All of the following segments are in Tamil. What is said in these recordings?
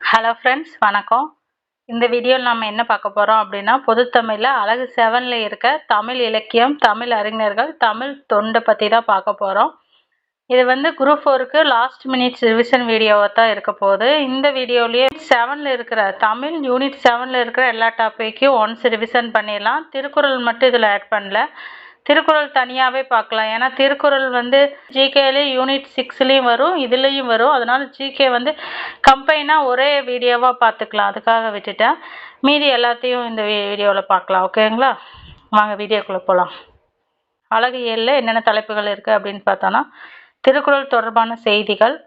ஹலோ ஃப்ரெண்ட்ஸ், வணக்கம். இந்த வீடியோவில் நம்ம என்ன பார்க்க போகிறோம் அப்படின்னா, பொதுத்தமிழில் அழகு 7ல் இருக்க தமிழ் இலக்கியம், தமிழ் அறிஞர்கள், தமிழ் தொண்டை பற்றி தான் பார்க்க போகிறோம். இது வந்து குரூப் 4க்கு லாஸ்ட் மினிட்ஸ் ரிவிஷன் வீடியோவாக தான் இருக்க போகுது. இந்த வீடியோலேயே 7ல் இருக்கிற தமிழ் யூனிட் 7ல் இருக்கிற எல்லா டாப்பிக்கையும் ஒன்ஸ் ரிவிஷன் பண்ணிடலாம். திருக்குறள் மட்டும் இதில் ஆட் பண்ணல. திருக்குறள் தனியாகவே பார்க்கலாம். ஏன்னா திருக்குறள் வந்து ஜிகேலையும் யூனிட் 6லேயும் வரும், இதுலேயும் வரும். அதனால் ஜிகே வந்து கம்பைனாக ஒரே வீடியோவாக பார்த்துக்கலாம். அதுக்காக விட்டுட்டேன். மீதி எல்லாத்தையும் இந்த வீடியோவில் பார்க்கலாம். ஓகேங்களா? வாங்க வீடியோக்குள்ளே போகலாம். அழகு 7ல் என்னென்ன தலைப்புகள் இருக்குது அப்படின்னு பார்த்தோன்னா, திருக்குறள் தொடர்பான செய்திகள்,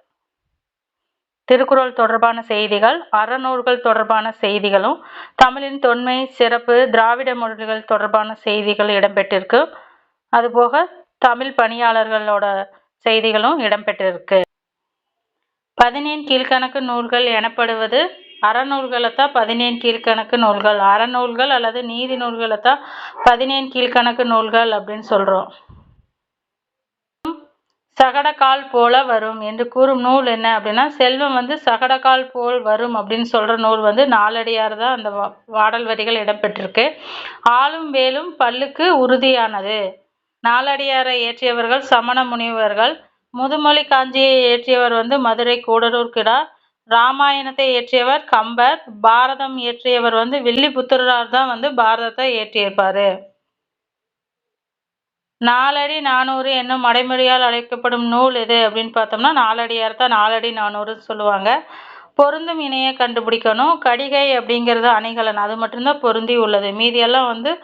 திருக்குறள் தொடர்பான செய்திகள், அறநூல்கள் தொடர்பான செய்திகளும், தமிழின் தொன்மை சிறப்பு, திராவிட மொழிகள் தொடர்பான செய்திகள் இடம்பெற்றிருக்கு. அதுபோக தமிழ் பணியாளர்களோட செய்திகளும் இடம்பெற்றிருக்கு. 17 கீழ்கணக்கு நூல்கள் எனப்படுவது அறநூல்களைத்தான் 17 கீழ்கணக்கு நூல்கள், அறநூல்கள் அல்லது நீதி நூல்களைத்தான் 17 கீழ்கணக்கு நூல்கள் அப்படின்னு சொல்றோம். சகடக்கால் போல வரும் என்று கூறும் நூல் என்ன அப்படின்னா, செல்வம் வந்து சகடக்கால் போல் வரும் அப்படின்னு சொல்ற நூல் வந்து நாலடியார் தான். அந்த பாடல் வரிகள் இடம்பெற்றிருக்கு. ஆளும் வேலும் பல்லுக்கு உறுதியானது. நாலடியாரை இயற்றியவர்கள் சமண முனிவர்கள். முதுமொழி காஞ்சியை இயற்றியவர் வந்து மதுரை கூடலூர் கிடா. ராமாயணத்தை இயற்றியவர் கம்பர். பாரதம் இயற்றியவர் வந்து வில்லிபுத்திரரார் தான் வந்து பாரதத்தை இயற்றியிருப்பாரு. நாலடி 400 என்னும் அடைமொழியால் அழைக்கப்படும் நூல் எது அப்படின்னு பார்த்தோம்னா, நாலடியார் தான். நாலடி 400 சொல்லுவாங்க. பொருந்தும் இணையை கண்டுபிடிக்கணும். கடிகை அப்படிங்கிறது அணிகலன், அது மட்டும்தான் பொருந்தி உள்ளது. மீதியெல்லாம் வந்து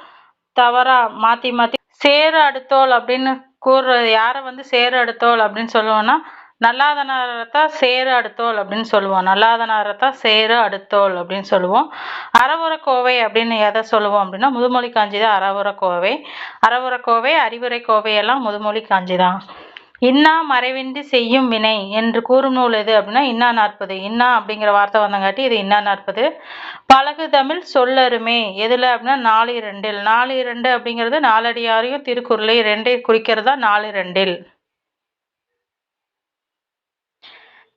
தவறா மாற்றி மாற்றி. சேறு அடுத்தோல் அப்படின்னு கூறுறது யாரை வந்து சேறு அடுத்தோல் அப்படின்னு சொல்லுவோம்னா, நல்லாதனாரத்தான் சேறு அடுத்தோல் அப்படின்னு சொல்லுவோம். நல்லாதனாரத்தான் சேறு அடுத்தோல் அப்படின்னு சொல்லுவோம். அறவுரைக்கோவை அப்படின்னு எதை சொல்லுவோம் அப்படின்னா, முதுமொழி காஞ்சி தான் அறவுரைக்கோவை. அறவுரைக்கோவை, அறிவுரை கோவையெல்லாம் முதுமொழி காஞ்சி தான். இன்னா மறைவின்றி செய்யும் வினை என்று கூறும் நூல் எது அப்படின்னா, இன்னா 40. இன்னா அப்படிங்கிற வார்த்தை வந்தங்காட்டி இது இன்னா 40. பழகு தமிழ் சொல்லருமே எதுல அப்படின்னா 4:2. 4:2 அப்படிங்கிறது நாலடியாரையும் திருக்குறளை 2 குறிக்கிறதா 4:2.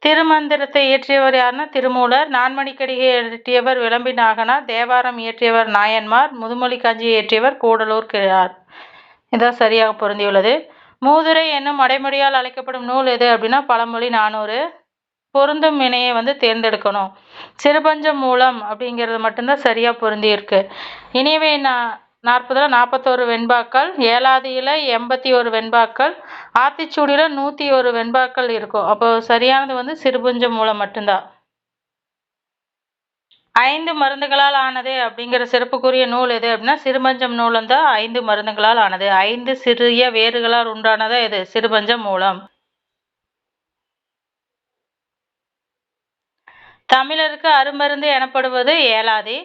திருமந்திரத்தை இயற்றியவர் யாருன்னா திருமூலர். நான்மணிக்கடிகை இயற்றியவர் விளம்பி நாகனார். தேவாரம் இயற்றியவர் நாயன்மார். முதுமொழி காஞ்சியை இயற்றியவர் கூடலூர் கிழார். இதான் சரியாக பொருந்தியுள்ளது. மூதுரை என்னும் அடைமொழியால் அழைக்கப்படும் நூல் எது அப்படின்னா பழமொழி 400. பொருந்தும் வினையை வந்து தேர்ந்தெடுக்கணும். சிறுபஞ்சம் மூலம் அப்படிங்கிறது மட்டும்தான் சரியா பொருந்தி இருக்கு. இனியவை 40ல் 41 வெண்பாக்கள், ஏலாதியில் 81 வெண்பாக்கள், ஆத்திச்சூடியில் 101 வெண்பாக்கள் இருக்கும். அப்போ சரியானது வந்து சிறுபஞ்சம் மூலம் மட்டும்தான். 5 மருந்துகளால் ஆனது அப்படிங்கிற சிறப்புக்குரிய நூல் எது அப்படின்னா, சிறுபஞ்சம் மூலம் தான் 5 மருந்துகளால் ஆனது. 5 சிறிய வேர்களால் உண்டானதா எது? சிறுபஞ்சம் மூலம். தமிழருக்கு அருமருந்து எனப்படுவது ஏலாதி.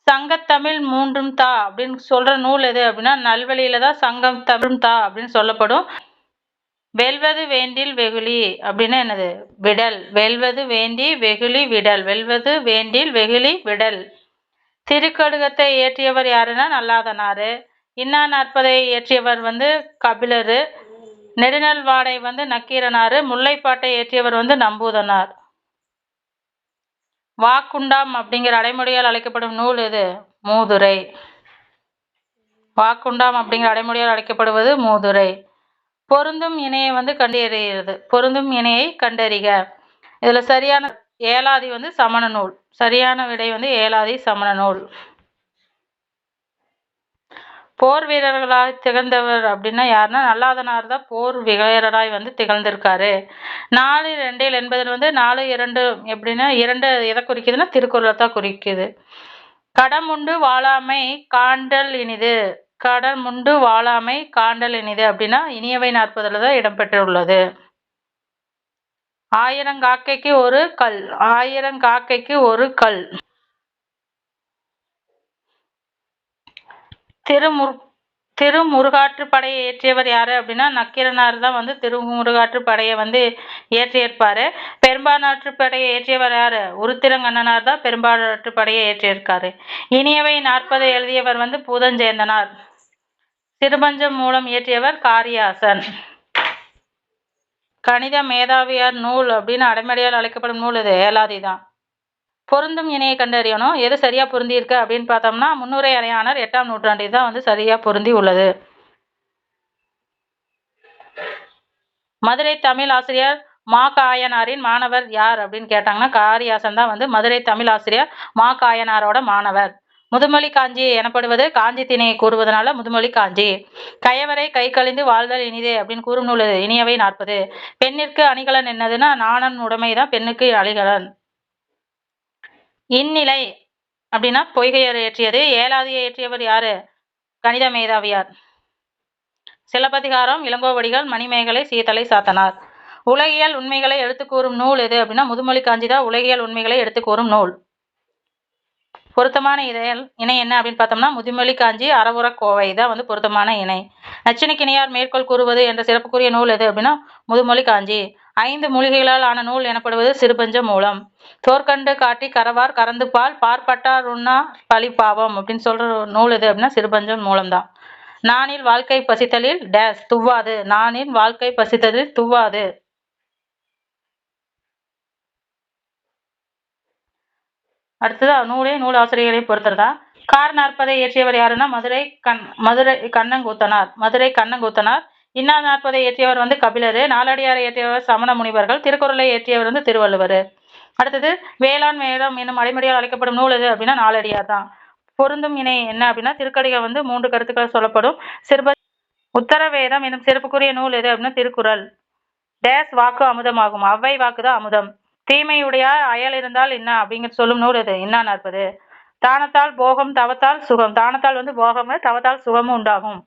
சங்கத்தமிழ் மூன்றும் தா அப்படின்னு சொல்ற நூல் எது அப்படின்னா, நல்வழியில தான் சங்கம் தமிழும் தா அப்படின்னு சொல்லப்படும். வெல்வது வேண்டில் வெகுளி அப்படின்னா என்னது? விடல். வெல்வது வேண்டி வெகுளி விடல். வெல்வது வேண்டில் வெகுளி விடல். திருக்கடுகத்தை இயற்றியவர் யாருன்னா நல்லாதனாரு. இன்னா 40 இயற்றியவர் வந்து கபிலரு. நெடுநல் வாடை வந்து நக்கீரனாரு. முல்லைப்பாட்டை இயற்றியவர் வந்து நம்பூதனார். வாக்குண்டாம் அப்படிங்கிற அடைமொழியால் அழைக்கப்படும் நூல் எது? மூதுரை. வாக்குண்டாம் அப்படிங்கிற அடைமொழியால் அழைக்கப்படுவது மூதுரை. பொருந்தும் இணையை வந்து கண்டறிகிறது. பொருந்தும் இணையை கண்டறிக. இதுல சரியான ஏலாதி வந்து சமண நூல். சரியான விடை வந்து ஏலாதி சமண நூல். போர் வீரர்களாய் திகழ்ந்தவர் அப்படின்னா யாருன்னா நல்லாதனார் தான் போர் வீரராய் வந்து திகழ்ந்திருக்காரு. 4:2 என்பதில் வந்து 4:2 எப்படின்னா 2 எதை குறிக்குதுன்னா திருக்குறளை தான் குறிக்குது. கடமுண்டு வாழாமை காண்டல் இனிது. கடமுண்டு வாழாமை காண்டல் இனிது அப்படின்னா இனியவை 40ல் தான் இடம்பெற்றுள்ளது. 1000 காக்கைக்கு ஒரு கல். 1000 காக்கைக்கு ஒரு கல். திருமுருகாற்று படையை இயற்றியவர் யாரு அப்படின்னா நக்கீரனார் தான் வந்து திருமுருகாற்று படையை வந்து இயற்றியிருப்பாரு. பெரும்பாலாற்று படையை இயற்றியவர் யாரு? உருத்திரங்கண்ணனார் தான் பெரும்பாலாற்று படையை இயற்றியிருக்காரு. இனியவை 40 எழுதியவர் வந்து பூதஞ்சேந்தனார். சிறுபஞ்சம் மூலம் இயற்றியவர் காரியாசன். கணித மேதாவியார் நூல் அப்படின்னு அடைமொழியால் அழைக்கப்படும் நூல் இது ஏலாதி தான். பொருந்தும் இணையை கண்டறியணும். எது சரியா பொருந்தி இருக்கு அப்படின்னு பார்த்தோம்னா முன்னுரை அரையாணர் 8ஆம் நூற்றாண்டில் தான் வந்து சரியா பொருந்தி உள்ளது. மதுரை தமிழ் ஆசிரியர் மா. காயனாரின் மாணவர் யார் அப்படின்னு கேட்டாங்கன்னா காரியாசன் தான் வந்து மதுரை தமிழ் ஆசிரியர் மா. காயனாரோட மாணவர். முதுமொழி காஞ்சி எனப்படுவது காஞ்சி திணையை கூறுவதனால முதுமொழி காஞ்சி. கயவரை கை கழிந்து வாழ்தல் இனிதே அப்படின்னு கூறும் நூல் இனியவை 40. பெண்ணிற்கு அணிகலன் என்னதுன்னா நாணன் உடைமைதான் பெண்ணுக்கு அணிகலன். இந்நிலை அப்படின்னா பொய்கையர் இயற்றியது. ஏலாதியை இயற்றியவர் யாரு? கணித மேதாவியார். சிலப்பதிகாரம் இளங்கோவடிகள் மணிமேகலை சீத்தலை சாத்தனார். உலகியல் உண்மைகளை எடுத்து கூறும் நூல் எது அப்படின்னா முதுமொழி காஞ்சி தான் உலகியல் உண்மைகளை எடுத்து கூறும் நூல். பொருத்தமான இணை என்ன அப்படின்னு பார்த்தோம்னா முதுமொழி காஞ்சி அறவுரக்கோவை தான் வந்து பொருத்தமான இணை. நச்சினைக்கிணையார் மேற்கோள் கூறுவது என்ற சிறப்புக்குரிய நூல் எது அப்படின்னா முதுமொழி காஞ்சி. 5 மூலிகைகளால் ஆன நூல் எனப்படுவது சிறுபஞ்ச மூலம். தோற்கண்டு காட்டி கரவார் கறந்து பால் பார்ப்பட்டார் உண்ணா பழிப்பாவம் அப்படின்னு சொல்ற நூல் எது அப்படின்னா சிறுபஞ்சம் மூலம்தான். நானில் வாழ்க்கை பசித்தலில் டேஸ் துவ்வாது. நானின் வாழ்க்கை பசித்தலில் துவ்வாது. அடுத்தது நூலே நூல் ஆசிரியர்களை பொறுத்ததா. கார் நாற்பதை இயற்றியவர் யாருன்னா மதுரை கண்ணங்கூத்தனார். மதுரை கண்ணங்கூத்தனார். இன்னா நாற்பதை இயற்றியவர் வந்து கபிலர். நாலடியாரை இயற்றியவர் சமண முனிவர்கள். திருக்குறளை இயற்றியவர் வந்து திருவள்ளுவர். அடுத்தது வேளாண் வேதம் என்னும் அடைமொழியால் அழைக்கப்படும் நூல் எது அப்படின்னா நாலடியார் தான். பொருந்தும் இணை என்ன அப்படின்னா திருக்கடிகள் வந்து 3 கருத்துக்கள் சொல்லப்படும். உத்தர வேதம் என்னும் சிறப்புக்குரிய நூல் எது அப்படின்னா திருக்குறள். டேஸ் வாக்கு அமுதமாகும். அவ்வை வாக்குதான் அமுதம். தீமையுடையார் அயல் இருந்தால் என்ன அப்படிங்கிற சொல்லும் நூல் எது? இன்னா நாற்பது. தானத்தால் போகம் தவத்தால் சுகம். தானத்தால் வந்து போகம் தவத்தால் சுகமும் உண்டாகும்.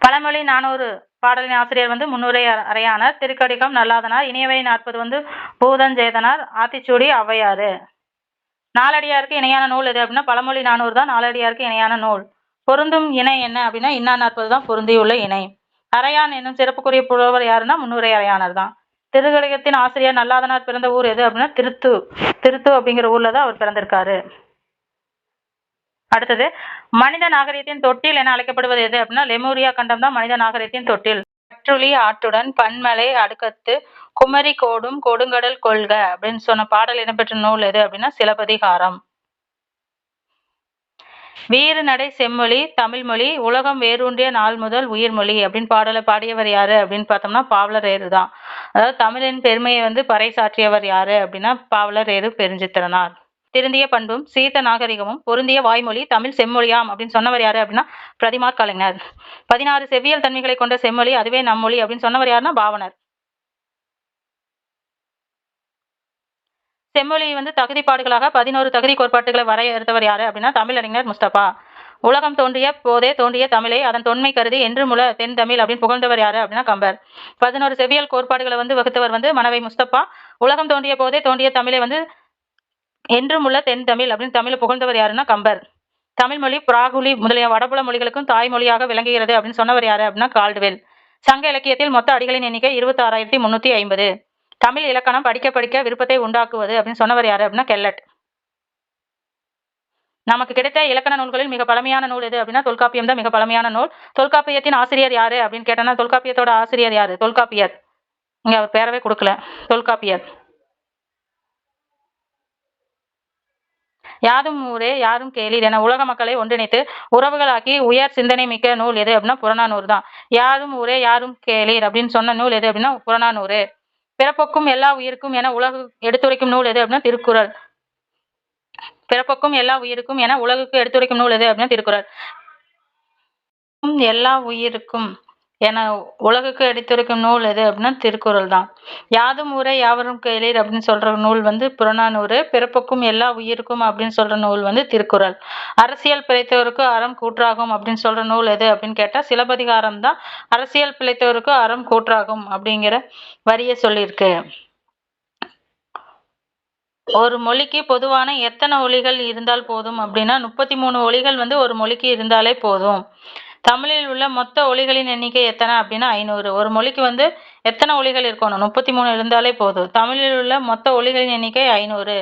பழமொழி 400 பாடலின் ஆசிரியர் வந்து முன்னுரை அரையானார். திருக்கடிகம் நல்லாதனார். இனியவை 40 வந்து பூதஞ்சேதனார். ஆத்திச்சூடி ஔவையாறு. நாலடியாருக்கு இணையான நூல் எது அப்படின்னா பழமொழி 400 தான் நாலடியாருக்கு இணையான நூல். பொருந்தும் இணை என்ன அப்படின்னா இன்னா 40 தான் பொருந்தியுள்ள இணை. அரையான் என்னும் சிறப்புக்குரிய புலவர் யாருன்னா முன்னுரை அரையானர் தான். திருக்கடிகத்தின் ஆசிரியர் நல்லாதனார் பிறந்த ஊர் எது அப்படின்னா திருத்து அப்படிங்கிற ஊர்ல தான் அவர் பிறந்திருக்காரு. அடுத்தது மனித நாகரிகத்தின் தொட்டில் என அழைக்கப்படுவது எது அப்படின்னா லெமூரியா கண்டம் தான் மனித நாகரிகத்தின் தொட்டில். கற்றுளி ஆற்றுடன் பன்மலை அடுக்கத்து குமரி கோடும் கொடுங்கடல் கொள்க அப்படின்னு சொன்ன பாடல் இடம்பெற்ற நூல் எது அப்படின்னா சிலப்பதிகாரம். வீறு நடை செம்மொழி தமிழ்மொழி உலகம் வேரூன்றிய நாள் முதல் உயிர்மொழி அப்படின்னு பாடலை பாடியவர் யாரு அப்படின்னு பார்த்தோம்னா பாவலரேறு தான். அதாவது தமிழின் பெருமையை வந்து பறைசாற்றியவர் யாரு அப்படின்னா பாவலரேறு பெருஞ்சித்திரனார். திருந்திய பண்பும் சீர்த்த நாகரிகமும் பொருந்திய வாய்மொழி தமிழ் செம்மொழியாம் அப்படின்னு சொன்னவர் யாரு அப்படின்னா பிரதிமார் கலைஞர். 16 செவ்வியல் தன்மைகளை கொண்ட செம்மொழி அதுவே நம்மொழி அப்படின்னு சொன்னவர் யாருன்னா பாவனர். செம்மொழி வந்து தகுதிப்பாடுகளாக 11 தகுதி கோட்பாட்டுகளை வரையறுத்தவர் யாரு அப்படின்னா தமிழறிஞர் முஸ்தபா. உலகம் தோன்றிய போதே தோன்றிய தமிழை அதன் தொன்மை கருதி என்று முல தென் தமிழ் அப்படின்னு புகழ்ந்தவர் யாரு அப்படின்னா கம்பர். 11 செவ்வியல் கோட்பாடுகளை வந்து வகுத்தவர் வந்து மனவை முஸ்தபா. உலகம் தோன்றிய போதே தோன்றிய தமிழை வந்து என்றும் உள்ள தென் தமிழ் அப்படின்னு தமிழை புகழ்ந்தவர் யாருன்னா கம்பர். தமிழ் மொழி பிராகுலி முதலிய வடபுல மொழிகளுக்கும் தாய்மொழியாக விளங்குகிறது அப்படின்னு சொன்னவர் யாரு அப்படின்னா கால்டுவெல். சங்க இலக்கியத்தில் மொத்த அடிகளின் எண்ணிக்கை 26,350. தமிழ் இலக்கணம் படிக்க படிக்க விருப்பத்தை உண்டாக்குவது அப்படின்னு சொன்னவர் யாரு அப்படின்னா கெல்லட். நமக்கு கிடைத்த இலக்கண நூல்களில் மிக பழமையான நூல் எது அப்படின்னா தொல்காப்பியம் தான் மிக பழமையான நூல். தொல்காப்பியத்தின் ஆசிரியர் யாரு அப்படின்னு கேட்டோம்னா தொல்காப்பியத்தோட ஆசிரியர் யாரு? தொல்காப்பியர். இங்க அவர் பேரவே கொடுக்கல. தொல்காப்பியர். யாதும் ஊரே யாரும் கேளீர் என உலக மக்களை ஒன்றிணைத்து உறவுகளாக்கி உயர் சிந்தனை மிக்க நூல் எது அப்படின்னா புறநானூறு தான். யாதும் ஊரே யாரும் கேளீர் அப்படின்னு சொன்ன நூல் எது அப்படின்னா புறநானூறு. பிறப்புக்கும் எல்லா உயிருக்கும் என உலகு எடுத்துரைக்கும் நூல் எது அப்படின்னா திருக்குறள். பிறப்புக்கும் எல்லா உயிருக்கும் என உலகுக்கு எடுத்துரைக்கும் நூல் எது அப்படின்னா திருக்குறள். எல்லா உயிருக்கும் என உலகுக்கு எடுத்துரைக்கும் நூல் எது அப்படின்னா திருக்குறள் தான். யாதும் ஊரே யாவரும் கேளீர் அப்படின்னு சொல்ற நூல் வந்து புறநானூறு. பிறப்புக்கும் எல்லா உயிருக்கும் அப்படின்னு சொல்ற நூல் வந்து திருக்குறள். அரசியல் பிழைத்தவருக்கு அறம் கூற்றாகும் அப்படின்னு சொல்ற நூல் எது அப்படின்னு கேட்டா சிலப்பதிகாரம் தான். அரசியல் பிழைத்தவருக்கு அறம் கூற்றாகும் அப்படிங்கிற வரிய சொல்லியிருக்கு. ஒரு மொழிக்கு பொதுவான எத்தனை ஒலிகள் இருந்தால் போதும் அப்படின்னா 33 ஒலிகள் வந்து ஒரு மொழிக்கு இருந்தாலே போதும். தமிழில் உள்ள மொத்த ஒலிகளின் எண்ணிக்கை எத்தனை அப்படின்னா 500. ஒரு மொழிக்கு வந்து எத்தனை ஒலிகள் இருக்கணும்? 33 இருந்தாலே போதும். தமிழில் உள்ள மொத்த ஒலிகளின் எண்ணிக்கை 500.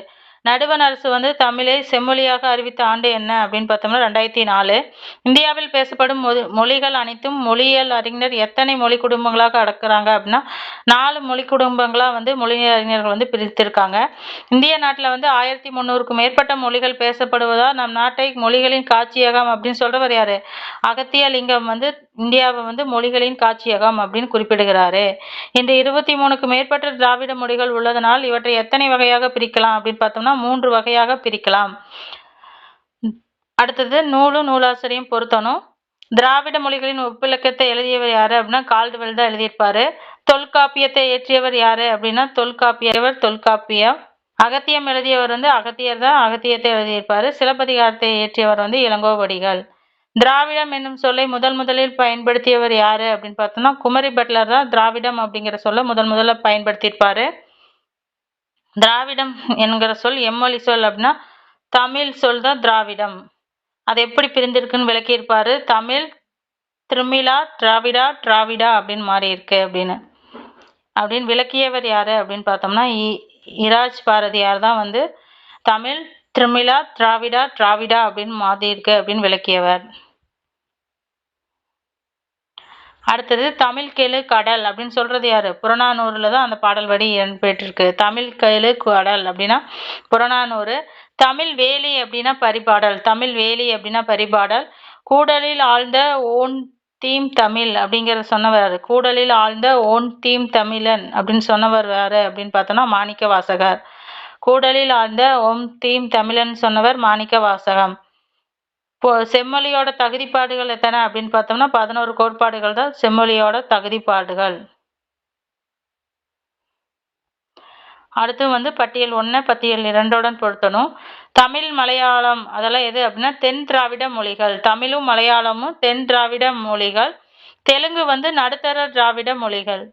நடுவண் அரசு வந்து தமிழை செம்மொழியாக அறிவித்த ஆண்டு என்ன அப்படின்னு பார்த்தோம்னா 2004. இந்தியாவில் பேசப்படும் மொழிகள் அனைத்தும் மொழியியல் அறிஞர் எத்தனை மொழி குடும்பங்களாக அடக்குறாங்க அப்படின்னா 4 மொழி குடும்பங்களா வந்து மொழி அறிஞர்கள் வந்து பிரித்திருக்காங்க. இந்திய நாட்டில் வந்து 1300க்கும் மேற்பட்ட மொழிகள் பேசப்படுவதால் நம் நாட்டை மொழிகளின் காட்சியகம் அப்படின்னு சொல்றவர் யாரு? அகத்திய லிங்கம் வந்து இந்தியாவை வந்து மொழிகளின் காட்சியகம் அப்படின்னு குறிப்பிடுகிறாரு. இந்த 23க்கும் மேற்பட்ட திராவிட மொழிகள் உள்ளதனால் இவற்றை எத்தனை வகையாக பிரிக்கலாம் அப்படின்னு பார்த்தோம்னா 3 வகையாக பிரிக்கலாம். அடுத்தது நூலும் நூலாசிரியும் பொருத்தணும். திராவிட மொழிகளின் ஒப்பிலக்கத்தை எழுதியவர் யாரு அப்படின்னா கால்டுவெல் தான் எழுதியிருப்பாரு. தொல்காப்பியத்தை இயற்றியவர் யாரு அப்படின்னா தொல்காப்பியம். அகத்தியம் எழுதியவர் வந்து அகத்தியர் தான் அகத்தியத்தை எழுதியிருப்பாரு. சிலப்பதிகாரத்தை இயற்றியவர் வந்து இளங்கோவடிகள். திராவிடம் என்னும் சொல்லை முதலில் பயன்படுத்தியவர் யாரு அப்படின்னு பார்த்தோம்னா குமரி பட்லர் தான் திராவிடம் அப்படிங்கிற சொல்ல முதல்ல பயன்படுத்தியிருப்பாரு. திராவிடம் என்கிற சொல் எம்மொழி சொல் அப்படின்னா தமிழ் சொல் தான் திராவிடம். அது எப்படி பிரிந்திருக்குன்னு விளக்கியிருப்பாரு. தமிழ் திருமிழா டிராவிடா அப்படின்னு மாறி இருக்கு அப்படின்னு விளக்கியவர் யாரு அப்படின்னு பார்த்தோம்னா இராஜ் பாரதியார் தான் வந்து தமிழ் திருமிழா டிராவிடா அப்படின்னு மாறி இருக்கு அப்படின்னு விளக்கியவர். அடுத்தது தமிழ் கேளு கடல் அப்படின்னு சொல்றது யாரு? புறநானூறுல தான் அந்த பாடல் வரி இடம்பெற்றிருக்கு. தமிழ் கேளு கடல் அப்படின்னா புறநானூறு. தமிழ் வேலி அப்படின்னா பரிபாடல். கூடலில் ஆழ்ந்த ஓன் தீம் தமிழ் அப்படிங்கிற சொன்னவர் கூடலில் ஆழ்ந்த ஓன் தீம் தமிழன் அப்படின்னு சொன்னவர் யாரு அப்படின்னு பார்த்தோம்னா மாணிக்க வாசகர். கூடலில் ஆழ்ந்த ஓம் தீம் தமிழன் சொன்னவர் மாணிக்க வாசகம். செம்மொழியோட தகுதிப்பாடுகள் எத்தனை அப்படின்னு பார்த்தோம்னா 11 கோட்பாடுகள் தான் செம்மொழியோட தகுதிப்பாடுகள். அடுத்து வந்து பட்டியல் 1 பட்டியல் 2 பொருத்தணும். தமிழ் மலையாளம் அதெல்லாம் எது அப்படின்னா தென் திராவிட மொழிகள். தமிழும் மலையாளமும் தென் திராவிட மொழிகள். தெலுங்கு வந்து நடுத்தர திராவிட மொழிகள்.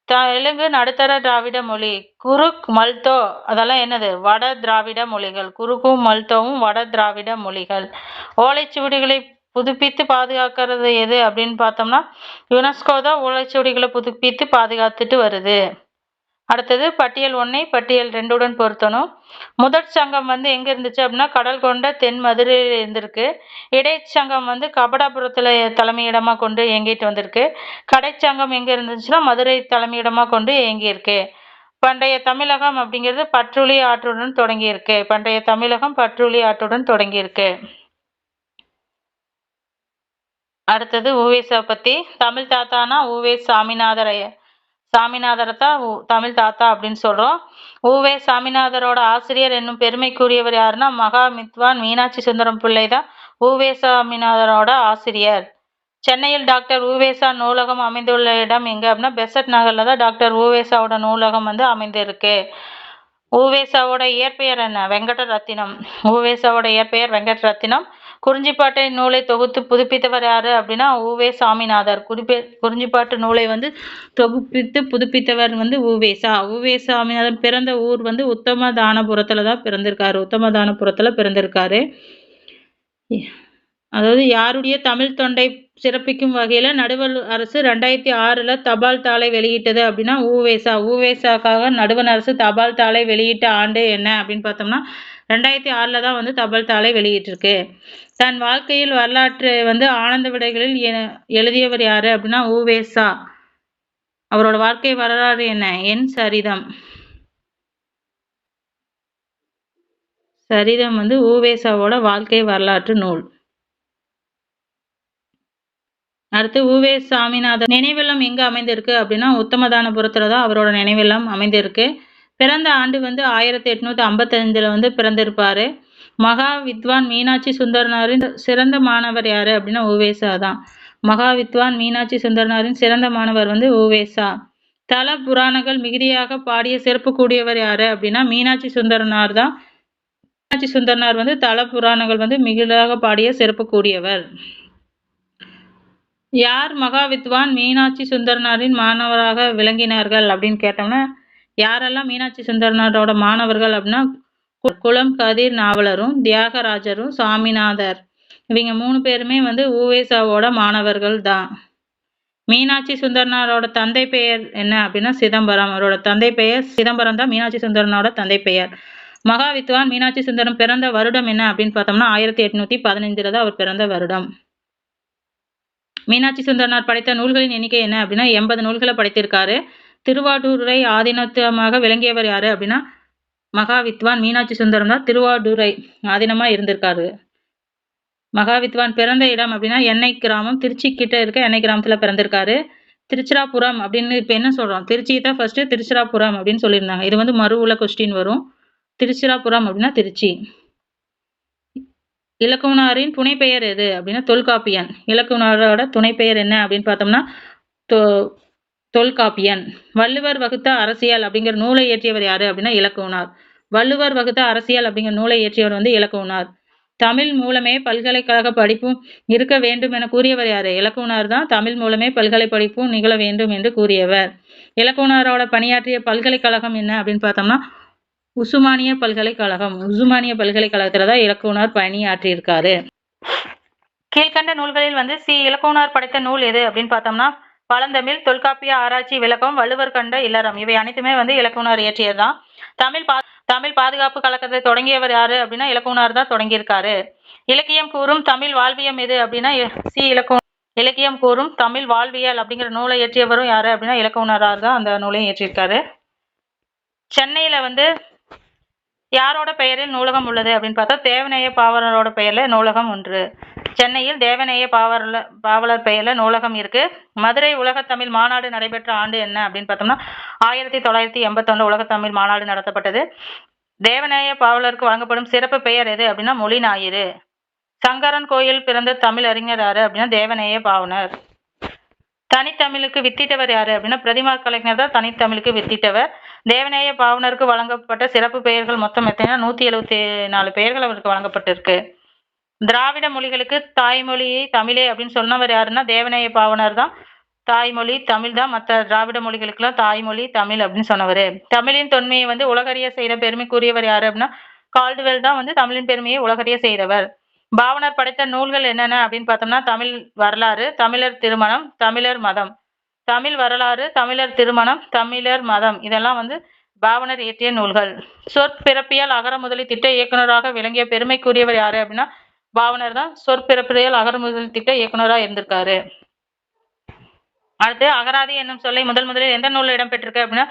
தெலுங்கு நடுத்தர திராவிட மொழி. குருக் மல்தோ அதெல்லாம் என்னது? வட திராவிட மொழிகள். குருக்கும் மல்தோவும் வட திராவிட மொழிகள். ஓலைச்சுவடிகளை புதுப்பித்து பாதுகாக்கிறது எது அப்படின்னு பார்த்தோம்னா யுனெஸ்கோ தான் ஓலைச்சுவடிகளை புதுப்பித்து பாதுகாத்துட்டு வருது. அடுத்தது பட்டியல் 1 பட்டியல் 2 பொருத்தணும். முதற் சங்கம் வந்து எங்க இருந்துச்சு அப்படின்னா கடல் கொண்ட தென் மதுரையில் இருந்திருக்கு. இடைச்சங்கம் வந்து கபடாபுரத்துல தலைமையிடமா கொண்டு இயங்கிட்டு வந்திருக்கு. கடைச்சங்கம் எங்க இருந்துச்சுன்னா மதுரை தலைமையிடமா கொண்டு இயங்கியிருக்கு. பண்டைய தமிழகம் அப்படிங்கிறது பற்றுளி ஆற்றுடன் தொடங்கியிருக்கு. அடுத்தது உவேசா பத்தி. தமிழ் தாத்தானா உவே சாமிநாதரை தான் தமிழ் தாத்தா அப்படின்னு சொல்றோம். உவே சாமிநாதரோட ஆசிரியர் என்னும் பெருமைக்குரியவர் யாருன்னா மகா வித்வான் மீனாட்சி சுந்தரம் பிள்ளை தான் உவே சாமிநாதரோட ஆசிரியர். சென்னையில் டாக்டர் உவேசா நூலகம் அமைந்துள்ள இடம் எங்க அப்படின்னா பெசட் நகர்ல தான் டாக்டர் உவேசாவோட நூலகம் வந்து அமைந்திருக்கு. உவேசாவோட இயற்பெயர் என்ன? உவேசாவோட இயற்பெயர் வெங்கடரத்தினம். குறிஞ்சிப்பாட்டை நூலை தொகுத்து புதுப்பித்தவர் யாரு அப்படின்னா உவே சாமிநாதர். குறிஞ்சிப்பாட்டு நூலை வந்து தொகுப்பித்து புதுப்பித்தவர் வந்து உவே சாமிநாதன் பிறந்த ஊர் வந்து உத்தமதானபுரத்துல தான் பிறந்திருக்காரு. அதாவது யாருடைய தமிழ் தொண்டை சிறப்பிக்கும் வகையில நடுவண் அரசு 2006 தபால் தாளை வெளியிட்டது அப்படின்னா உவேசாக்காக நடுவண் அரசு தபால் தாளை வெளியிட்ட ஆண்டு என்ன அப்படின்னு பார்த்தோம்னா 2006 தான் வந்து தபால் தாளை வெளியிட்டிருக்கு. தன் வாழ்க்கையில் வரலாற்று வந்து ஆனந்த விடைகளில் எழுதியவர் யாரு அப்படின்னா உவேசா. அவரோட வாழ்க்கை வரலாறு என்ன? என் சரிதம் வந்து உவேசாவோட வாழ்க்கை வரலாற்று நூல். அடுத்து உவே சாமிநாதன் நினைவில்லம் எங்க அமைந்திருக்கு அப்படின்னா உத்தமதானபுரத்துல தான் அவரோட நினைவில்லம் அமைந்திருக்கு. பிறந்த ஆண்டு வந்து 1855 வந்து பிறந்திருப்பாரு. மகா வித்வான் மீனாட்சி சுந்தரனாரின் சிறந்த மாணவர் யாரு அப்படின்னா உவேசா தான். மகா வித்வான் மீனாட்சி சுந்தரனாரின் சிறந்த மாணவர் வந்து உவேசா. தல புராணங்கள் மிகுதியாக பாடிய சிறப்பு கூடியவர் யாரு அப்படின்னா மீனாட்சி சுந்தரனார் தான். மீனாட்சி சுந்தரனார் வந்து தல புராணங்கள் வந்து மிகுதியாக பாடிய சிறப்பு கூடியவர். யார் மகா வித்வான் மீனாட்சி சுந்தரனாரின் மாணவராக விளங்கினார்கள் அப்படின்னு கேட்டோம்னா யாரெல்லாம் மீனாட்சி சுந்தரனாரோட மாணவர்கள் அப்படின்னா குளம் கதிர் நாவலரும் தியாகராஜரும் சாமிநாதர் இவங்க 3 பேருமே வந்து உவேசாவோட மாணவர்கள் தான். மீனாட்சி சுந்தரனாரோட தந்தை பெயர் என்ன அப்படின்னா சிதம்பரம். அவரோட தந்தை பெயர் சிதம்பரம் தான் மீனாட்சி சுந்தரனோட தந்தை பெயர். மகாவித்வான் மீனாட்சி சுந்தரம் பிறந்த வருடம் என்ன அப்படின்னு பார்த்தோம்னா 1815 தான் அவர் பிறந்த வருடம். மீனாட்சி சுந்தரனார் படைத்த நூல்களின் எண்ணிக்கை என்ன அப்படின்னா 80 நூல்களை படைத்திருக்காரு. திருவாடூரை ஆதீனமாக விளங்கியவர் யாரு அப்படின்னா மகாவித்வான் மீனாட்சி சுந்தரம் தான் திருவாடூரை ஆதீனமா இருந்திருக்காரு. மகாவித்வான் பிறந்த இடம் அப்படின்னா எண்ணெய் கிராமம், திருச்சி கிட்ட இருக்க எண்ணெய் கிராமத்துல பிறந்திருக்காரு. திருச்சிராபுரம் அப்படின்னு இப்ப என்ன சொல்றோம், திருச்சி தான் ஃபர்ஸ்ட், திருச்சிராபுரம் அப்படின்னு சொல்லியிருந்தாங்க. இது வந்து மறு உள்ள கொஸ்டின் வரும். திருச்சிராபுரம் அப்படின்னா திருச்சி. இலக்குவனாரின் துணை பெயர் எது அப்படின்னா தொல்காப்பியன். இலக்குவனாரோட துணை பெயர் என்ன அப்படின்னு பார்த்தோம்னா தொல்காப்பியன். வள்ளுவர் வகுத்த அரசியல் அப்படிங்கிற நூலை இயற்றியவர் யாரு அப்படின்னா இலக்குவனார். வள்ளுவர் வகுத்த அரசியல் அப்படிங்கிற நூலை இயற்றியவர் வந்து இலக்குவனார். தமிழ் மூலமே பல்கலைக்கழக படிப்பும் இருக்க வேண்டும் என கூறியவர் யாரு? இலக்குவனார் தான் தமிழ் மூலமே பல்கலை படிப்பும் நிகழ வேண்டும் என்று கூறியவர். இலக்குவனாரோட பணியாற்றிய பல்கலைக்கழகம் என்ன அப்படின்னு பார்த்தோம்னா உசுமானிய பல்கலைக்கழகம். உசுமானிய பல்கலைக்கழகத்துல தான் இலக்குவனார் பணியாற்றியிருக்காரு. கீழ்கண்ட நூல்களில் வந்து இலக்குவனார் படைத்த நூல் எது அப்படின்னு பார்த்தோம்னா பழந்தமிழ், தொல்காப்பிய ஆராய்ச்சி விளக்கம், வள்ளுவர் கண்ட இல்லறம். இவை அனைத்துமே வந்து இலக்குவனார் இயற்றியதுதான். தமிழ் பாதுகாப்பு கழகத்தை தொடங்கியவர் யாரு அப்படின்னா இலக்குவனார் தான் தொடங்கியிருக்காரு. இலக்கியம் கூறும் தமிழ் வாழ்வியம் எது அப்படின்னா இலக்கியம் கூறும் தமிழ் வாழ்வியல் அப்படிங்கிற நூலை இயற்றியவரும் யாரு அப்படின்னா இலக்குவனார் தான் அந்த நூலையும் இயற்றியிருக்காரு. சென்னையில வந்து யாரோட பெயரில் நூலகம் உள்ளது அப்படின்னு பார்த்தா தேவநேய பாவலரோட பெயர்ல நூலகம் ஒன்று. சென்னையில் தேவநேய பாவலர் பெயர்ல நூலகம் இருக்கு. மதுரை உலகத்தமிழ் மாநாடு நடைபெற்ற ஆண்டு என்ன அப்படின்னு பார்த்தோம்னா 1981 உலகத்தமிழ் மாநாடு நடத்தப்பட்டது. தேவநேய பாவலருக்கு வழங்கப்படும் சிறப்பு பெயர் எது அப்படின்னா மொழி ஞாயிறு. சங்கரன் கோயில் பிறந்த தமிழ் அறிஞர் யாரு அப்படின்னா தேவநேய பாவனர். தனித்தமிழுக்கு வித்திட்டவர் யாரு அப்படின்னா பிரதிமா கலைஞர் தான் தனித்தமிழுக்கு வித்திட்டவர். தேவநேய பாவனருக்கு வழங்கப்பட்ட சிறப்பு பெயர்கள் மொத்தம் எத்தனை 174 பெயர்கள் அவருக்கு வழங்கப்பட்டிருக்கு. திராவிட மொழிகளுக்கு தாய்மொழி தமிழே அப்படின்னு சொன்னவர் யாருன்னா தேவநேய பாவனர் தான். தாய்மொழி தமிழ் தான், மற்ற திராவிட மொழிகளுக்கெல்லாம் தாய்மொழி தமிழ் அப்படின்னு சொன்னவர். தமிழின் தொன்மையை வந்து உலகறிய செய்த பெருமைக்குரியவர் யாரு அப்படின்னா கால்டுவெல் தான் வந்து தமிழின் பெருமையை உலகறிய செய்தவர். பாவனர் படைத்த நூல்கள் என்னென்ன அப்படின்னு பார்த்தோம்னா தமிழ் வரலாறு, தமிழர் திருமணம், தமிழர் மதம். தமிழ் வரலாறு, தமிழர் திருமணம், தமிழர் மதம் இதெல்லாம் வந்து பாவனர் இயற்றிய நூல்கள். சொற்பிறப்பியல் அகரமுதலி திட்ட இயக்குநராக விளங்கிய பெருமைக்குரியவர் யாரு அப்படின்னா பாவனர் தான் சொற்பிறப்பியல் அகரமுதலி திட்ட இயக்குநராக இருந்திருக்காரு. அடுத்து அகராதி என்னும் சொல்லை முதலில் எந்த நூலில் இடம்பெற்றிருக்கு அப்படின்னா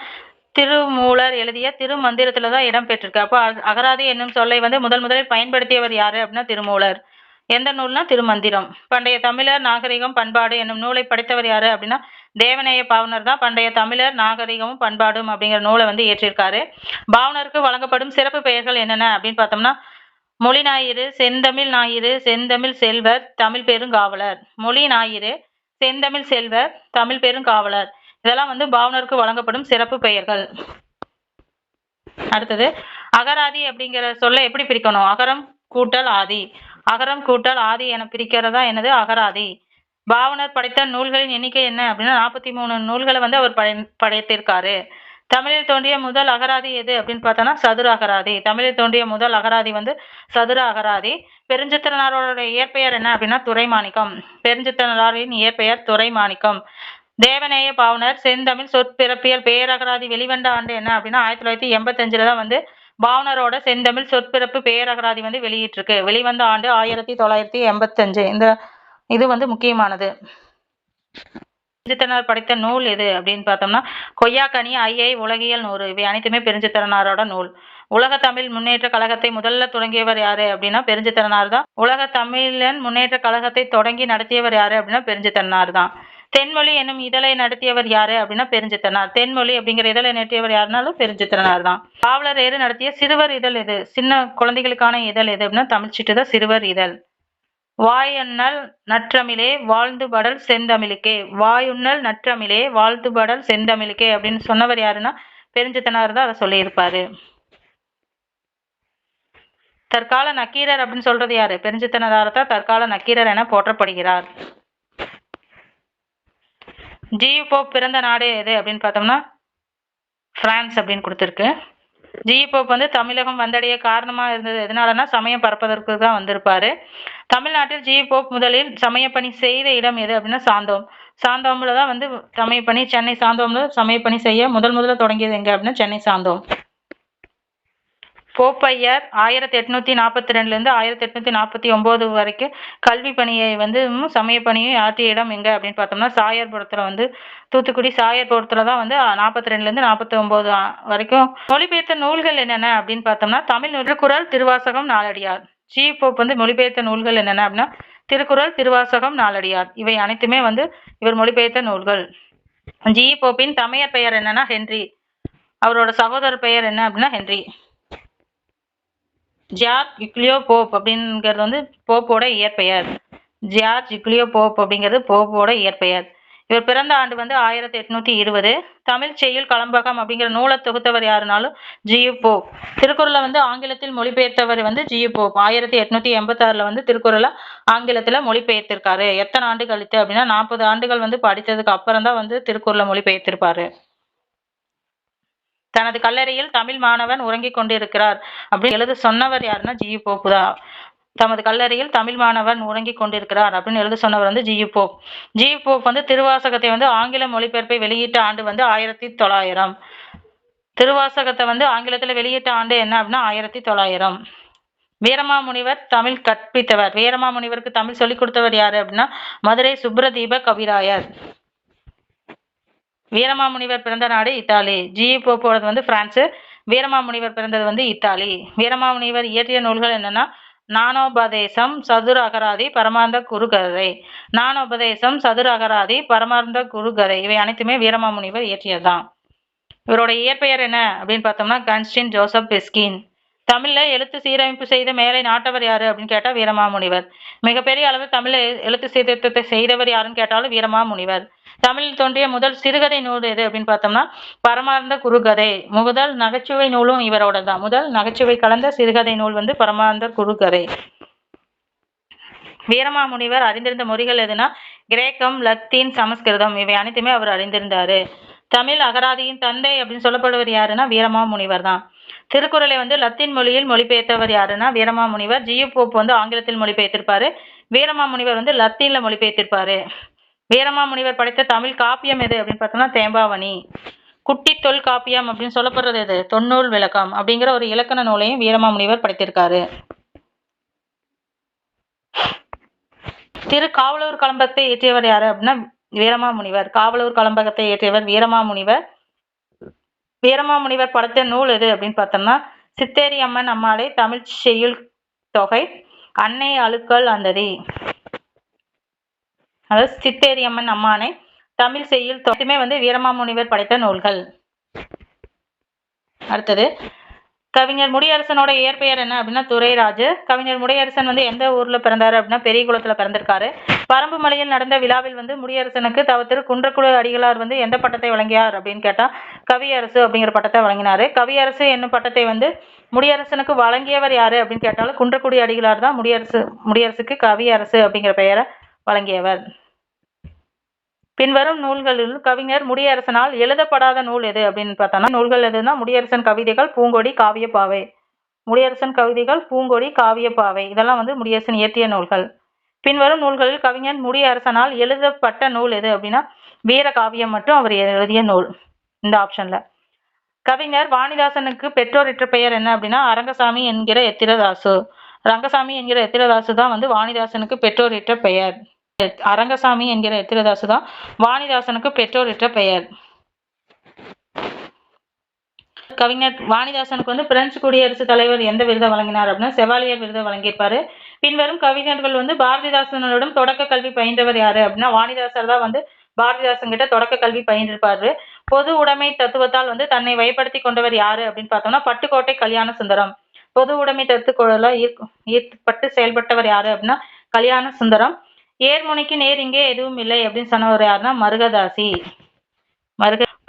திருமூலர் எழுதிய திருமந்திரத்துல தான் இடம்பெற்றிருக்கு. அப்போ அகராதி என்னும் சொல்லை வந்து முதலில் பயன்படுத்தியவர் யாரு அப்படின்னா திருமூலர். எந்த நூல்னா திருமந்திரம். பண்டைய தமிழர் நாகரிகம் பண்பாடு என்னும் நூலை படைத்தவர் யாரு அப்படின்னா தேவநேய பாவனர் தான் பண்டைய தமிழர் நாகரிகமும் பண்பாடும் அப்படிங்கிற நூலை வந்து இயற்றியிருக்காரு. பாவனருக்கு வழங்கப்படும் சிறப்பு பெயர்கள் என்னென்ன அப்படின்னு பார்த்தோம்னா மொழி ஞாயிறு, செந்தமிழ் ஞாயிறு, செந்தமிழ் செல்வர், தமிழ் பெருங்காவலர். மொழி ஞாயிறு, செந்தமிழ் செல்வர், தமிழ் பெருங்காவலர் இதெல்லாம் வந்து பாவனருக்கு வழங்கப்படும் சிறப்பு பெயர்கள். அடுத்தது அகராதி அப்படிங்கிற சொல்ல எப்படி பிரிக்கணும்? அகரம் கூட்டல் ஆதி. அகரம் கூட்டல் ஆதி என பிரிக்கிறதா என்னது அகராதி. பாவனர் படைத்த நூல்களின் எண்ணிக்கை என்ன அப்படின்னா 43 நூல்களை வந்து அவர் படைத்திருக்காரு. தமிழில் தோன்றிய முதல் அகராதி எது அப்படின்னு பார்த்தோம்னா சதுர அகராதி. தமிழில் தோன்றிய முதல் அகராதி வந்து சதுர அகராதி. பெருஞ்சித்திரனாரோட இயற்பெயர் என்ன அப்படின்னா துரைமாணிக்கம். பெருஞ்சித்திரனாரின் இயற்பெயர் துரைமாணிக்கம். தேவநேய பாவனர் செந்தமிழ் சொற்பிறப்பியல் பேரகராதி வெளிவந்த ஆண்டு என்ன அப்படின்னா 1985 தான் வந்து பாவனரோட செந்தமிழ் சொற்பிறப்பு பேரகராதி வந்து வெளியிட்டிருக்கு. வெளிவந்த ஆண்டு 1985. இது வந்து முக்கியமானது. பெருஞ்சித்திரனார் படைத்த நூல் எது அப்படின்னு பார்த்தோம்னா கொய்யாக்கனி, ஐயை, உலகியல் 100 இவை அனைத்துமே பெருஞ்சித்திரனாரோட நூல். உலக தமிழ் முன்னேற்ற கழகத்தை முதல்ல தொடங்கியவர் யாரு அப்படின்னா பெருஞ்சித்திரனார் தான். உலக தமிழன் முன்னேற்ற கழகத்தை தொடங்கி நடத்தியவர் யாரு அப்படின்னா பெருஞ்சித்திரனார் தான். தென்மொழி என்னும் இதழை நடத்தியவர் யாரு அப்படின்னா பெருஞ்சித்திரனார். தென்மொழி அப்படிங்கிற இதழை நடத்தியவர் யாருனாலும் பெருஞ்சித்திரனார் தான். பாவலர் ஏறு நடத்திய சிறுவர் இதழ் எது? சின்ன குழந்தைகளுக்கான இதழ் எது அப்படின்னா தமிழ்ச்சிட்டு தான் சிறுவர் இதழ். வாயுண்ணல் நற்றமிழே வாழ்ந்துபடல் செந்தமிழுக்கே. வாயுண்ணல் நற்றமிழே வாழ்த்துபடல் செந்தமிழுக்கே அப்படின்னு சொன்னவர் யாருன்னா பெருஞ்சித்திரனார் தான் அதை சொல்லியிருப்பாரு. தற்கால நக்கீரர் அப்படின்னு சொல்றது யாரு? பெருஞ்சித்திரனார் தான் தற்கால நக்கீரர் என போற்றப்படுகிறார். ஜியு போப் பிறந்த நாடு எது அப்படின்னு பார்த்தோம்னா பிரான்ஸ் அப்படின்னு கொடுத்துருக்கு. ஜியு போப் வந்து தமிழகம் வந்தடைய காரணமா இருந்தது எதனாலன்னா சமயம் பரப்பதற்கு தான் வந்திருப்பாரு. தமிழ்நாட்டில் ஜியு போப் முதலில் சமயப்பணி செய்த இடம் எது அப்படின்னா சாந்தோம். சாந்தோம்ல தான் வந்து சமயப்பணி, சென்னை சாந்தோம்ல சமயப்பணி செய்ய முதல்ல தொடங்கியது எங்க அப்படின்னா சென்னை சாந்தோம். போப்பையர் 1842 1849 வரைக்கும் கல்வி பணியை சமய பணியும் ஆற்றிய இடம் எங்க அப்படின்னு பார்த்தோம்னா சாயர்புரத்துல தூத்துக்குடி சாயர்புரத்துல தான் 42 49 வரைக்கும். மொழிபெயர்த்த நூல்கள் என்னென்ன அப்படின்னு பார்த்தோம்னா தமிழ் திருக்குறள், திருவாசகம், நாலடியார். ஜி போப் மொழிபெயர்த்த நூல்கள் என்னென்ன அப்படின்னா திருக்குறள், திருவாசகம், நாலடியார். இவை அனைத்துமே இவர் மொழிபெயர்த்த நூல்கள். ஜி போப்பின் தமையர் பெயர் என்னன்னா ஹென்றி. அவரோட சகோதரர் பெயர் என்ன அப்படின்னா ஹென்றி. ஜார்ஜ் யூக்லியோ போப் அப்படிங்கிறது போப்போட இயற்பெயர். ஜார்ஜ் யூக்லியோ போப் அப்படிங்கிறது போப்போட இயற்பெயர். இவர் பிறந்த ஆண்டு 1820. தமிழ் செய்யுள் கலம்பகம் அப்படிங்கிற நூலை தொகுத்தவர் யாருனாலும் ஜியு போப். திருக்குறளை ஆங்கிலத்தில் மொழிபெயர்த்தவர் ஜியு போப். 1886 திருக்குறளை ஆங்கிலத்துல மொழிபெயர்த்திருக்காரு. எத்தனை ஆண்டு கழித்து அப்படின்னா 40 ஆண்டுகள் படித்ததுக்கு அப்புறம் தான் திருக்குறளை மொழிபெயர்த்திருப்பாரு. தனது கல்லறையில் தமிழ் மாணவன் உறங்கிக் கொண்டிருக்கிறார் அப்படின்னு எழுத சொன்னவர் யாருன்னா ஜியு போப் தான். தமது கல்லறையில் தமிழ் மாணவன் உறங்கிக் கொண்டிருக்கிறார் அப்படின்னு எழுத சொன்னவர் ஜியு போப். ஜியு போப் திருவாசகத்தை ஆங்கில மொழிபெயர்ப்பை வெளியிட்ட ஆண்டு 1900. திருவாசகத்தை ஆங்கிலத்தில் வெளியிட்ட ஆண்டு என்ன அப்படின்னா 1900. வீரமாமுனிவர் தமிழ் கற்பித்தவர். வீரமாமுனிவருக்கு தமிழ் சொல்லிக் கொடுத்தவர் யாரு அப்படின்னா மதுரை சுப்ரதீப கவிராயர். வீரமாமுனிவர் பிறந்த நாடு இத்தாலி. ஜி போப்போடது பிரான்ஸ். வீரமாமுனிவர் பிறந்தது இத்தாலி. வீரமாமுனிவர் இயற்றிய நூல்கள் என்னன்னா ஞானோபதேசம், சதுர அகராதி, பரமார்த்த குருகதை. ஞானோபதேசம், சதுர அகராதி, பரமார்த்த குருகதை இவை அனைத்துமே வீரமாமுனிவர் இயற்றியதுதான். இவரோட இயற்பெயர் என்ன அப்படின்னு பார்த்தோம்னா கன்ஸ்டின் ஜோசப் பெஸ்கின். தமிழ்ல எழுத்து சீரமைப்பு செய்த மேலை நாட்டவர் யாரு அப்படின்னு கேட்டா வீரமாமுனிவர். மிகப்பெரிய அளவில் தமிழ்ல எழுத்து சீர்திருத்தத்தை செய்தவர் யாருன்னு கேட்டாலும் வீரமாமுனிவர். தமிழில் தோன்றிய முதல் சிறுகதை நூல் எது அப்படின்னு பார்த்தோம்னா பரமார்த்த குருகதை. முதல் நகைச்சுவை நூலும் இவரோட தான். முதல் நகைச்சுவை கலந்த சிறுகதை நூல் பரமார்த்த குருகதை. வீரமாமுனிவர் அறிந்திருந்த மொழிகள் எதுனா கிரேக்கம், லத்தீன், சமஸ்கிருதம் இவை அனைத்துமே அவர் அறிந்திருந்தாரு. தமிழ் அகராதியின் தந்தை அப்படின்னு சொல்லப்படுவர் யாருன்னா வீரமாமுனிவர் தான். திருக்குறளை லத்தீன் மொழியில் மொழிபெயர்த்தவர் யாருன்னா வீரமாமுனிவர். ஜியு போப் ஆங்கிலத்தில் மொழிபெயர்த்திருப்பாரு. வீரமாமுனிவர் லத்தீன்ல மொழிபெயர்த்திருப்பாரு. வீரமாமுனிவர் படைத்த தமிழ் காப்பியம் எது அப்படின்னு பார்த்தோம்னா தேம்பாவணி. குட்டி தொல்காப்பியம் அப்படின்னு சொல்லப்படுறது எது தொன்னூல் விளக்கம் அப்படிங்கிற ஒரு இலக்கண நூலையும் வீரமாமுனிவர் படைத்திருக்காரு. காவலூர் கலம்பகத்தை இயற்றியவர் யாரு அப்படின்னா வீரமாமுனிவர். காவலூர் கலம்பகத்தை இயற்றியவர் வீரமாமுனிவர். வீரமாமுனிவர் படைத்த நூல் எது அப்படின்னு பார்த்தோம்னா சித்தேரி அம்மன் அம்மாளை, தமிழ் செய்யுள் தொகை, அன்னை அழுக்கல் அந்ததி. அதாவது சித்தேரி அம்மன் அம்மானை, தமிழ் செய்யுள் தொகையுமே வீரமாமுனிவர் படைத்த நூல்கள். அடுத்தது கவிஞர் முடியரசனோட இயற்பெயர் என்ன அப்படின்னா துரைராஜு. கவிஞர் முடியரசன் எந்த ஊர்ல பிறந்தாரு அப்படின்னா பெரியகுளத்துல பிறந்திருக்காரு. பரம்பு மலையில் நடந்த விழாவில் முடியரசனுக்கு திரு குன்றக்குடி அடிகளார் எந்த பட்டத்தை வழங்கியார் அப்படின்னு கேட்டா கவியரசு அப்படிங்கிற பட்டத்தை வழங்கினாரு. கவியரசு என்னும் பட்டத்தை முடியரசனுக்கு வழங்கியவர் யாரு அப்படின்னு கேட்டாலும் குன்றக்குடி அடிகளார் தான் முடியரசுக்கு கவியரசு அப்படிங்கிற பெயரை வழங்கியவர். பின்வரும் நூல்களில் கவிஞர் முடியரசனால் எழுதப்படாத நூல் எது அப்படின்னு பார்த்தோம்னா நூல்கள் எதுனா முடியரசன் கவிதைகள், பூங்கொடி, காவியப்பாவை. முடியரசன் கவிதைகள், பூங்கொடி, காவியப்பாவை இதெல்லாம் முடியரசன் இயற்றிய நூல்கள். பின்வரும் நூல்களில் கவிஞர் முடியரசனால் எழுதப்பட்ட நூல் எது அப்படின்னா வீர காவியம் மற்றும் அவர் எழுதிய நூல். இந்த ஆப்ஷன்ல கவிஞர் வாணிதாசனுக்கு பெற்றோரிட்ட பெயர் என்ன அப்படின்னா அரங்கசாமி என்கிற எத்திரதாசு. ரங்கசாமி என்கிற எத்திரதாசு தான் வாணிதாசனுக்கு பெற்றோரிட்ட பெயர். அரங்கசாமி என்கிற எத்திரதாசு தான் வாணிதாசனுக்கு பெற்றோரிட்ட பெயர். கவிஞர் வாணிதாசனுக்கு பிரெஞ்சு குடியரசுத் தலைவர் எந்த விருதை வழங்கினார் அப்படின்னா செவாலியர் விருதை வழங்கியிருப்பாரு. பின்வரும் கவிஞர்கள் பாரதிதாசனுடன் தொடக்க கல்வி பயின்றவர் யாரு அப்படின்னா வாணிதாசர் தான் பாரதிதாசன் கிட்ட தொடக்க கல்வி பயின்றிருப்பாரு. பொது உடைமை தத்துவத்தால் தன்னை வயப்படுத்தி கொண்டவர் யாரு அப்படின்னு பார்த்தோம்னா பட்டுக்கோட்டை கல்யாண சுந்தரம். பொது உடைமை தத்துவத்தால ஈர்ப்பட்டு செயல்பட்டவர் யாரு அப்படின்னா கல்யாண சுந்தரம். ஏர்முனைக்கு நேர் இங்கே எதுவும் இல்லை அப்படின்னு சொன்னவர் யாருன்னா மருகதாசி.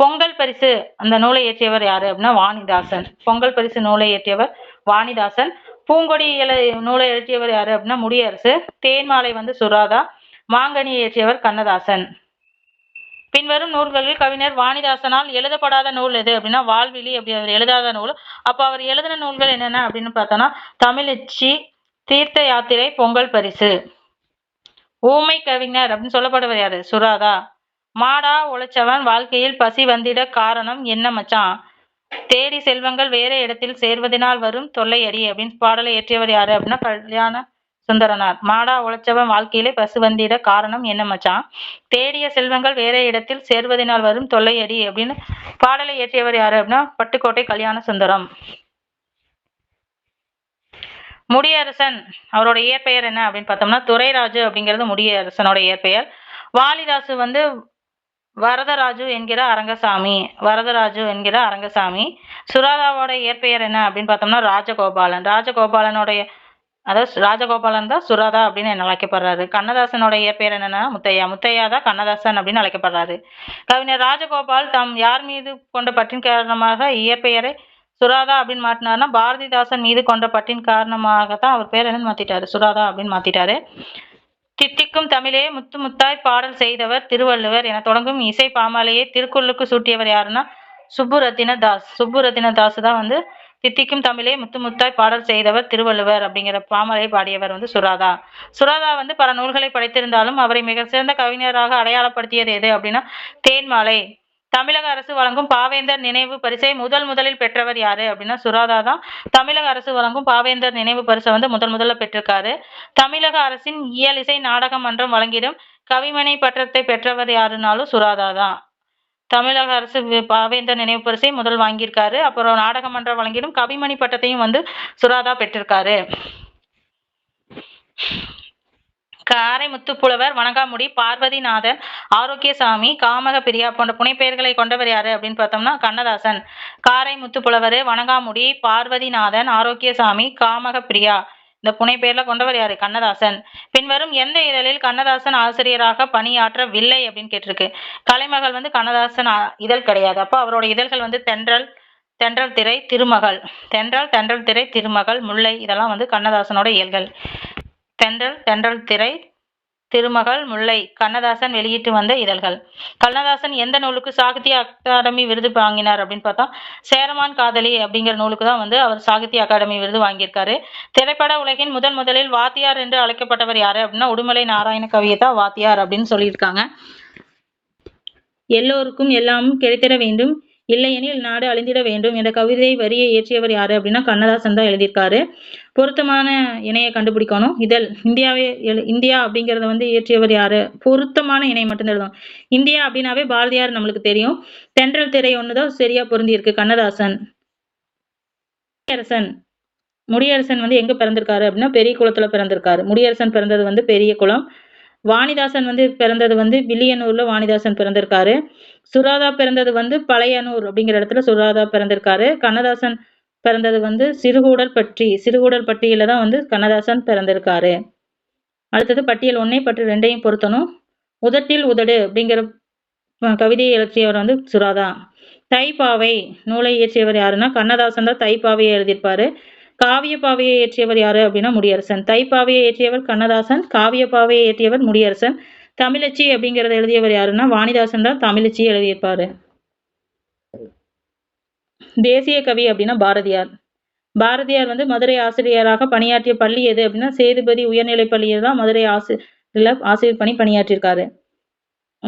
பொங்கல் பரிசு அந்த நூலை இயற்றியவர் யாரு அப்படின்னா வாணிதாசன். பொங்கல் பரிசு நூலை இயற்றியவர் வாணிதாசன். பூங்கொடி நூலை இயற்றியவர் யாரு அப்படின்னா முடியரசு. தேன்மாலை சுராதா. மாங்கனி இயற்றியவர் கண்ணதாசன். பின்வரும் நூல்களில் கவிஞர் வாணிதாசனால் எழுதப்படாத நூல் எது அப்படின்னா வாழ்விழி அப்படி அவர் எழுதாத நூல். அப்ப அவர் எழுதின நூல்கள் என்னென்ன அப்படின்னு பார்த்தோம்னா தமிழச்சி, தீர்த்த யாத்திரை, பொங்கல் பரிசு. ஊமை கவிஞர் அப்படின்னு சொல்லப்படுவர் யாரு சுராதா. மாடா உழைச்சவன் வாழ்க்கையில் பசி வந்திட காரணம் என்ன மச்சான். தேடி செல்வங்கள் வேற இடத்தில் சேர்வதனால் வரும் தொல்லை அறி அப்படின்னு பாடலை இயற்றியவர் யாரு அப்படின்னா கல்யாண சுந்தரனார். மாடா உழைச்சவன் வாழ்க்கையிலே பசு வந்திட காரணம் என்ன மச்சான்? தேடிய செல்வங்கள் வேற இடத்தில் சேர்வதனால் வரும் தொல்லை அறி அப்படின்னு பாடலை இயற்றியவர் யாரு அப்படின்னா பட்டுக்கோட்டை கல்யாண சுந்தரம். முடியரசன் அவரோட இயற்பெயர் என்ன அப்படின்னு பார்த்தோம்னா துரைராஜு அப்படிங்கிறது முடியரசனோட இயற்பெயர். வாலிதாசு வந்து வரதராஜு என்கிற அரங்கசாமி. வரதராஜு என்கிற அரங்கசாமி. சுராதாவோட இயற்பெயர் என்ன அப்படின்னு பார்த்தோம்னா ராஜகோபாலன். ராஜகோபாலனுடைய அதாவது ராஜகோபாலன் தான் சுராதா அப்படின்னு அழைக்கப்படுறாரு. கண்ணதாசனோட இயற்பெயர் என்னன்னா முத்தையா. முத்தையா தான் கண்ணதாசன் அப்படின்னு அழைக்கப்படுறாரு. கவிஞர் ராஜகோபால் தாம் யார் மீது கொண்ட பற்றின் காரணமாக இயற்பெயரை சுராதா அப்படின்னு மாற்றினார்னா பாரதிதாசன் மீது கொண்ட பற்றின் காரணமாக தான் அவர் பேர் என்னன்னு மாத்திட்டாரு, சுராதா அப்படின்னு மாத்திட்டாரு. தித்திக்கும் தமிழே முத்து முத்தாய் பாடல் செய்தவர் திருவள்ளுவர் என தொடங்கும் இசை பாமாலையை திருக்குறளுக்கு சூட்டியவர் யாருன்னா சுப்புரத்தின தாஸ். சுப்புரத்தின தாஸ் தான் வந்து தித்திக்கும் தமிழே முத்து முத்தாய் பாடல் செய்தவர் திருவள்ளுவர் அப்படிங்கிற பாமாலையை பாடியவர் வந்து சுராதா. சுராதா வந்து பல நூல்களை படைத்திருந்தாலும் அவரை மிக சிறந்த கவிஞராக அடையாளப்படுத்தியது எது அப்படின்னா தேன்மாலை. தமிழக அரசு வழங்கும் பாவேந்தர் நினைவு பரிசை முதலில் பெற்றவர் யாரு அப்படின்னா சுராதா தான் தமிழக அரசு வழங்கும் பாவேந்தர் நினைவு பரிசை வந்து முதல்ல பெற்றிருக்காரு. தமிழக அரசின் இயல் இசை நாடக மன்றம் வழங்கிடும் கவிமணி பட்டத்தை பெற்றவர் யாருனாலும் சுராதா தான். தமிழக அரசு பாவேந்தர் நினைவு பரிசை முதல் வாங்கியிருக்காரு. அப்புறம் நாடக மன்றம் வழங்கிடும் கவிமணி பட்டத்தையும் வந்து சுராதா பெற்றிருக்காரு. காரைமுத்துப்புலவர், வணங்காமுடி, பார்வதிநாதன், ஆரோக்கியசாமி, காமக பிரியா போன்ற புனைப்பெயர்களை கொண்டவர் யாரு அப்படின்னு பார்த்தோம்னா கண்ணதாசன். காரைமுத்துப்புலவர், வணங்காமுடி, பார்வதிநாதன், ஆரோக்கியசாமி, காமக பிரியா இந்த புனைப்பெயர்ல கொண்டவர் யாரு? கண்ணதாசன். பின்வரும் எந்த இதழில் கண்ணதாசன் ஆசிரியராக பணியாற்றவில்லை அப்படின்னு கேட்டிருக்கு. கலைமகள் வந்து கண்ணதாசன் இதழ் கிடையாது. அப்போ அவரோட இதழ்கள் வந்து தென்றல், தென்றல் திரை, திருமகள். தென்றல் திரை, திருமகள், முல்லை இதெல்லாம் வந்து கண்ணதாசனோட இயல்கள். தென்றல், தென்றல் திரை, திருமகள், முல்லை கண்ணதாசன் வெளியிட்டு வந்த இதழ்கள். கண்ணதாசன் எந்த நூலுக்கு சாகித்ய அகாடமி விருது வாங்கினார் அப்படின்னு பார்த்தா சேரமான் காதலி அப்படிங்கிற நூலுக்கு தான் வந்து அவர் சாகித்ய அகாடமி விருது வாங்கியிருக்காரு. திரைப்பட உலகின் முதலில் வாத்தியார் என்று அழைக்கப்பட்டவர் யாரு அப்படின்னா உடுமலை நாராயண கவியை தான் வாத்தியார் அப்படின்னு சொல்லியிருக்காங்க. எல்லோருக்கும் எல்லாமும் கிடைத்திட வேண்டும், இல்லையெனில் நாடு அழிந்திட வேண்டும் என்ற கவிதை வரியை இயற்றியவர் யாரு அப்படின்னா கண்ணதாசன் தான் எழுதியிருக்காரு. பொருத்தமான இணையை கண்டுபிடிக்கணும். இதழ் இந்தியா அப்படிங்கிறத வந்து இயற்றியவர் யாரு? பொருத்தமான இணை மட்டும் எழுதணும். இந்தியா அப்படின்னாவே பாரதியார் நம்மளுக்கு தெரியும். தென்றல் திரை ஒண்ணுதான் சரியா பொருந்தி இருக்கு. கண்ணதாசன். முடியரசன் வந்து எங்க பிறந்திருக்காரு அப்படின்னா பெரிய குளத்துல பிறந்திருக்காரு. முடியரசன் பிறந்தது வந்து பெரிய குளம். வாணிதாசன் வந்து பிறந்தது வந்து வில்லியனூர்ல வாணிதாசன் பிறந்திருக்காரு. சுராதா பிறந்தது வந்து பழையனூர் அப்படிங்கிற இடத்துல சுராதா பிறந்திருக்காரு. கண்ணதாசன் பிறந்தது வந்து சிறுகூடல்பட்டியில தான் வந்து கண்ணதாசன் பிறந்திருக்காரு. அடுத்தது பட்டியல் 1 பட்டியல் 2 பொருத்தணும். உதட்டில் உதடு அப்படிங்கிற கவிதையை இயற்றியவர் வந்து சுராதா. தைப்பாவை நூலை இயற்றியவர் யாருன்னா கண்ணதாசன் தான் தைப்பாவையை எழுதியிருப்பாரு. காவியப்பாவையை இயற்றியவர் யாரு அப்படின்னா முடியரசன். தைப்பாவையை இயற்றியவர் கண்ணதாசன், காவியப்பாவையை இயற்றியவர் முடியரசன். தமிழச்சி அப்படிங்கிறத எழுதியவர் யாருன்னா வாணிதாசன் தான் தமிழச்சி எழுதியிருப்பாரு. தேசிய கவி அப்படின்னா பாரதியார். பாரதியார் வந்து மதுரை ஆசிரியராக பணியாற்றிய பள்ளி எது அப்படின்னா சேதுபதி உயர்நிலை பள்ளியில் தான் மதுரை ஆசிரியர் பணியாற்றியிருக்காரு.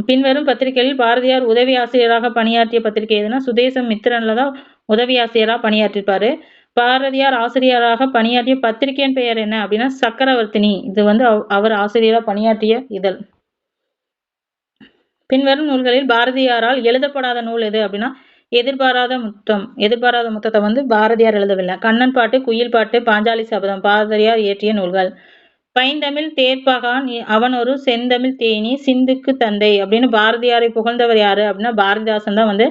பின்வரும் பத்திரிகைகளில் பாரதியார் உதவி ஆசிரியராக பணியாற்றிய பத்திரிகை எதுனா சுதேசம் மித்திரன்ல தான் உதவி ஆசிரியராக பணியாற்றிருப்பாரு. பாரதியார் ஆசிரியராக பணியாற்றிய பத்திரிகையின் பெயர் என்ன அப்படின்னா சக்கரவர்த்தினி. இது வந்து அவர் ஆசிரியராக பணியாற்றிய இதழ். பின்வரும் நூல்களில் பாரதியாரால் எழுதப்படாத நூல் எது அப்படின்னா எதிர்பாராத முத்தத்தை வந்து பாரதியார் எழுதவில்லை. கண்ணன் பாட்டு, குயில் பாட்டு, பாஞ்சாலி சபதம் பாரதியார் இயற்றிய நூல்கள். பைந்தமிழ் தேர்ப்பகான் அவன் ஒரு செந்தமிழ் தேனி சிந்துக்கு தந்தை அப்படின்னு பாரதியாரை புகழ்ந்தவர் யாரு அப்படின்னா பாரதிதாசன் தான் வந்து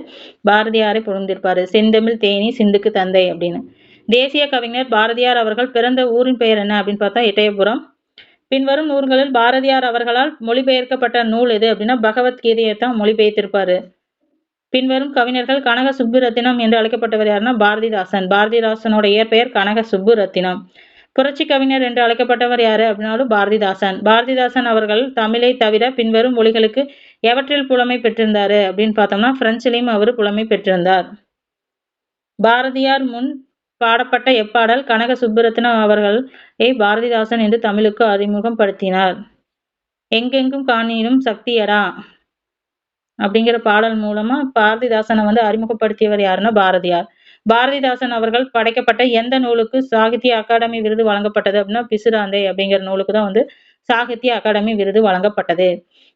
பாரதியாரை புகழ்ந்திருப்பாரு. செந்தமிழ் தேனி சிந்துக்கு தந்தை அப்படின்னு. தேசிய கவிஞர் பாரதியார் அவர்கள் பிறந்த ஊரின் பெயர் என்ன அப்படின்னு பார்த்தா எட்டயபுரம். பின்வரும் நூல்களில் பாரதியார் அவர்களால் மொழிபெயர்க்கப்பட்ட நூல் எது அப்படின்னா பகவத்கீதையை தான் மொழிபெயர்த்திருப்பாரு. பின்வரும் கவிஞர்கள் கனக சுப்புரத்தினம் என்று அழைக்கப்பட்டவர் யாருன்னா பாரதிதாசன். பாரதிதாசனோட இயற்பெயர் கனக சுப்புரத்தினம். புரட்சி கவிஞர் என்று அழைக்கப்பட்டவர் யாரு அப்படின்னாலும் பாரதிதாசன். பாரதிதாசன் அவர்கள் தமிழை தவிர பின்வரும் மொழிகளுக்கு எவற்றில் புலமை பெற்றிருந்தாரு அப்படின்னு பார்த்தோம்னா பிரெஞ்சிலையும் அவர் புலமை பெற்றிருந்தார். பாரதியார் முன் பாடப்பட்ட எப்பாடல் கனக சுப்புரத்தினம் அவர்களை பாரதிதாசன் என்று தமிழுக்கு அறிமுகம் படுத்தினார். எங்கெங்கும் காணினும் சக்தியடா அப்படிங்கிற பாடல் மூலமா பாரதிதாசனை வந்து அறிமுகப்படுத்தியவர் யாருன்னா பாரதியார். பாரதிதாசன் அவர்கள் படைக்கப்பட்ட எந்த நூலுக்கு சாகித்ய அகாடமி விருது வழங்கப்பட்டது அப்படின்னா பிசிராந்தை அப்படிங்கிற நூலுக்கு தான் வந்து சாகித்ய அகாடமி விருது வழங்கப்பட்டது.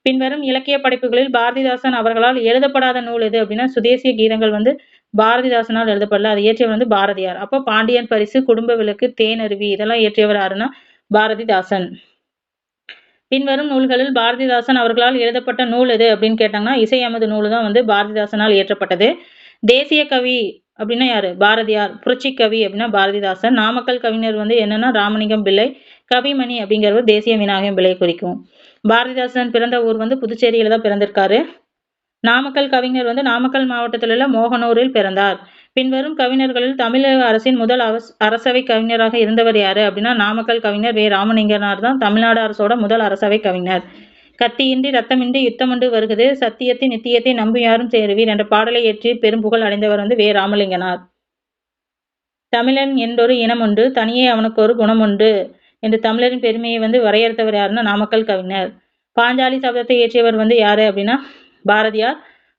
பின்வரும் இலக்கிய படைப்புகளில் பாரதிதாசன் அவர்களால் எழுதப்படாத நூல் எது அப்படின்னா சுதேசிய கீதங்கள் வந்து பாரதிதாசனால் எழுதப்படல. அதை இயற்றியவர் வந்து பாரதியார். அப்போ பாண்டியன் பரிசு, குடும்ப விளக்கு, தேனருவி இதெல்லாம் இயற்றியவர் யாருன்னா பாரதிதாசன். பின்வரும் நூல்களில் பாரதிதாசன் அவர்களால் எழுதப்பட்ட நூல் எது அப்படின்னு கேட்டாங்கன்னா இசை அமுது நூல் தான் வந்து பாரதிதாசனால் இயற்றப்பட்டது. தேசிய கவி அப்படின்னா யாரு? பாரதியார். புரட்சி கவி அப்படின்னா பாரதிதாசன். நாமக்கல் கவிஞர் வந்து என்னன்னா ராமலிங்கம் பிள்ளை. கவிமணி அப்படிங்கிறவர் தேசிய விநாயகம் பிள்ளை குறிக்கும். பாரதிதாசன் பிறந்த ஊர் வந்து புதுச்சேரியில தான் பிறந்திருக்காரு. நாமக்கல் கவிஞர் வந்து நாமக்கல் மாவட்டத்தில் உள்ள மோகனூரில் பிறந்தார். பின்வரும் கவிஞர்களில் தமிழக அரசின் முதல் அரசவை கவிஞராக இருந்தவர் யாரு அப்படின்னா நாமக்கல் கவிஞர் வே ராமலிங்கனார் தான் தமிழ்நாடு அரசோட முதல் அரசவை கவிஞர். கத்தியின்றி ரத்தமின்றி யுத்தமுண்டு வருகிறது, சத்தியத்தை நித்தியத்தை நம்பி யாரும் சேருவீர் என்ற பாடலை ஏற்றி பெரும் புகழ் அடைந்தவர் வந்து வே ராமலிங்கனார். தமிழன் என்றொரு இனம் உண்டு, தனியே அவனுக்கு ஒரு குணம் உண்டு என்று தமிழரின் பெருமையை வந்து வரையறுத்தவர் யாருன்னா நாமக்கல் கவிஞர். பாஞ்சாலி சபதத்தை இயற்றியவர் வந்து யாரு அப்படின்னா பாரதியார்.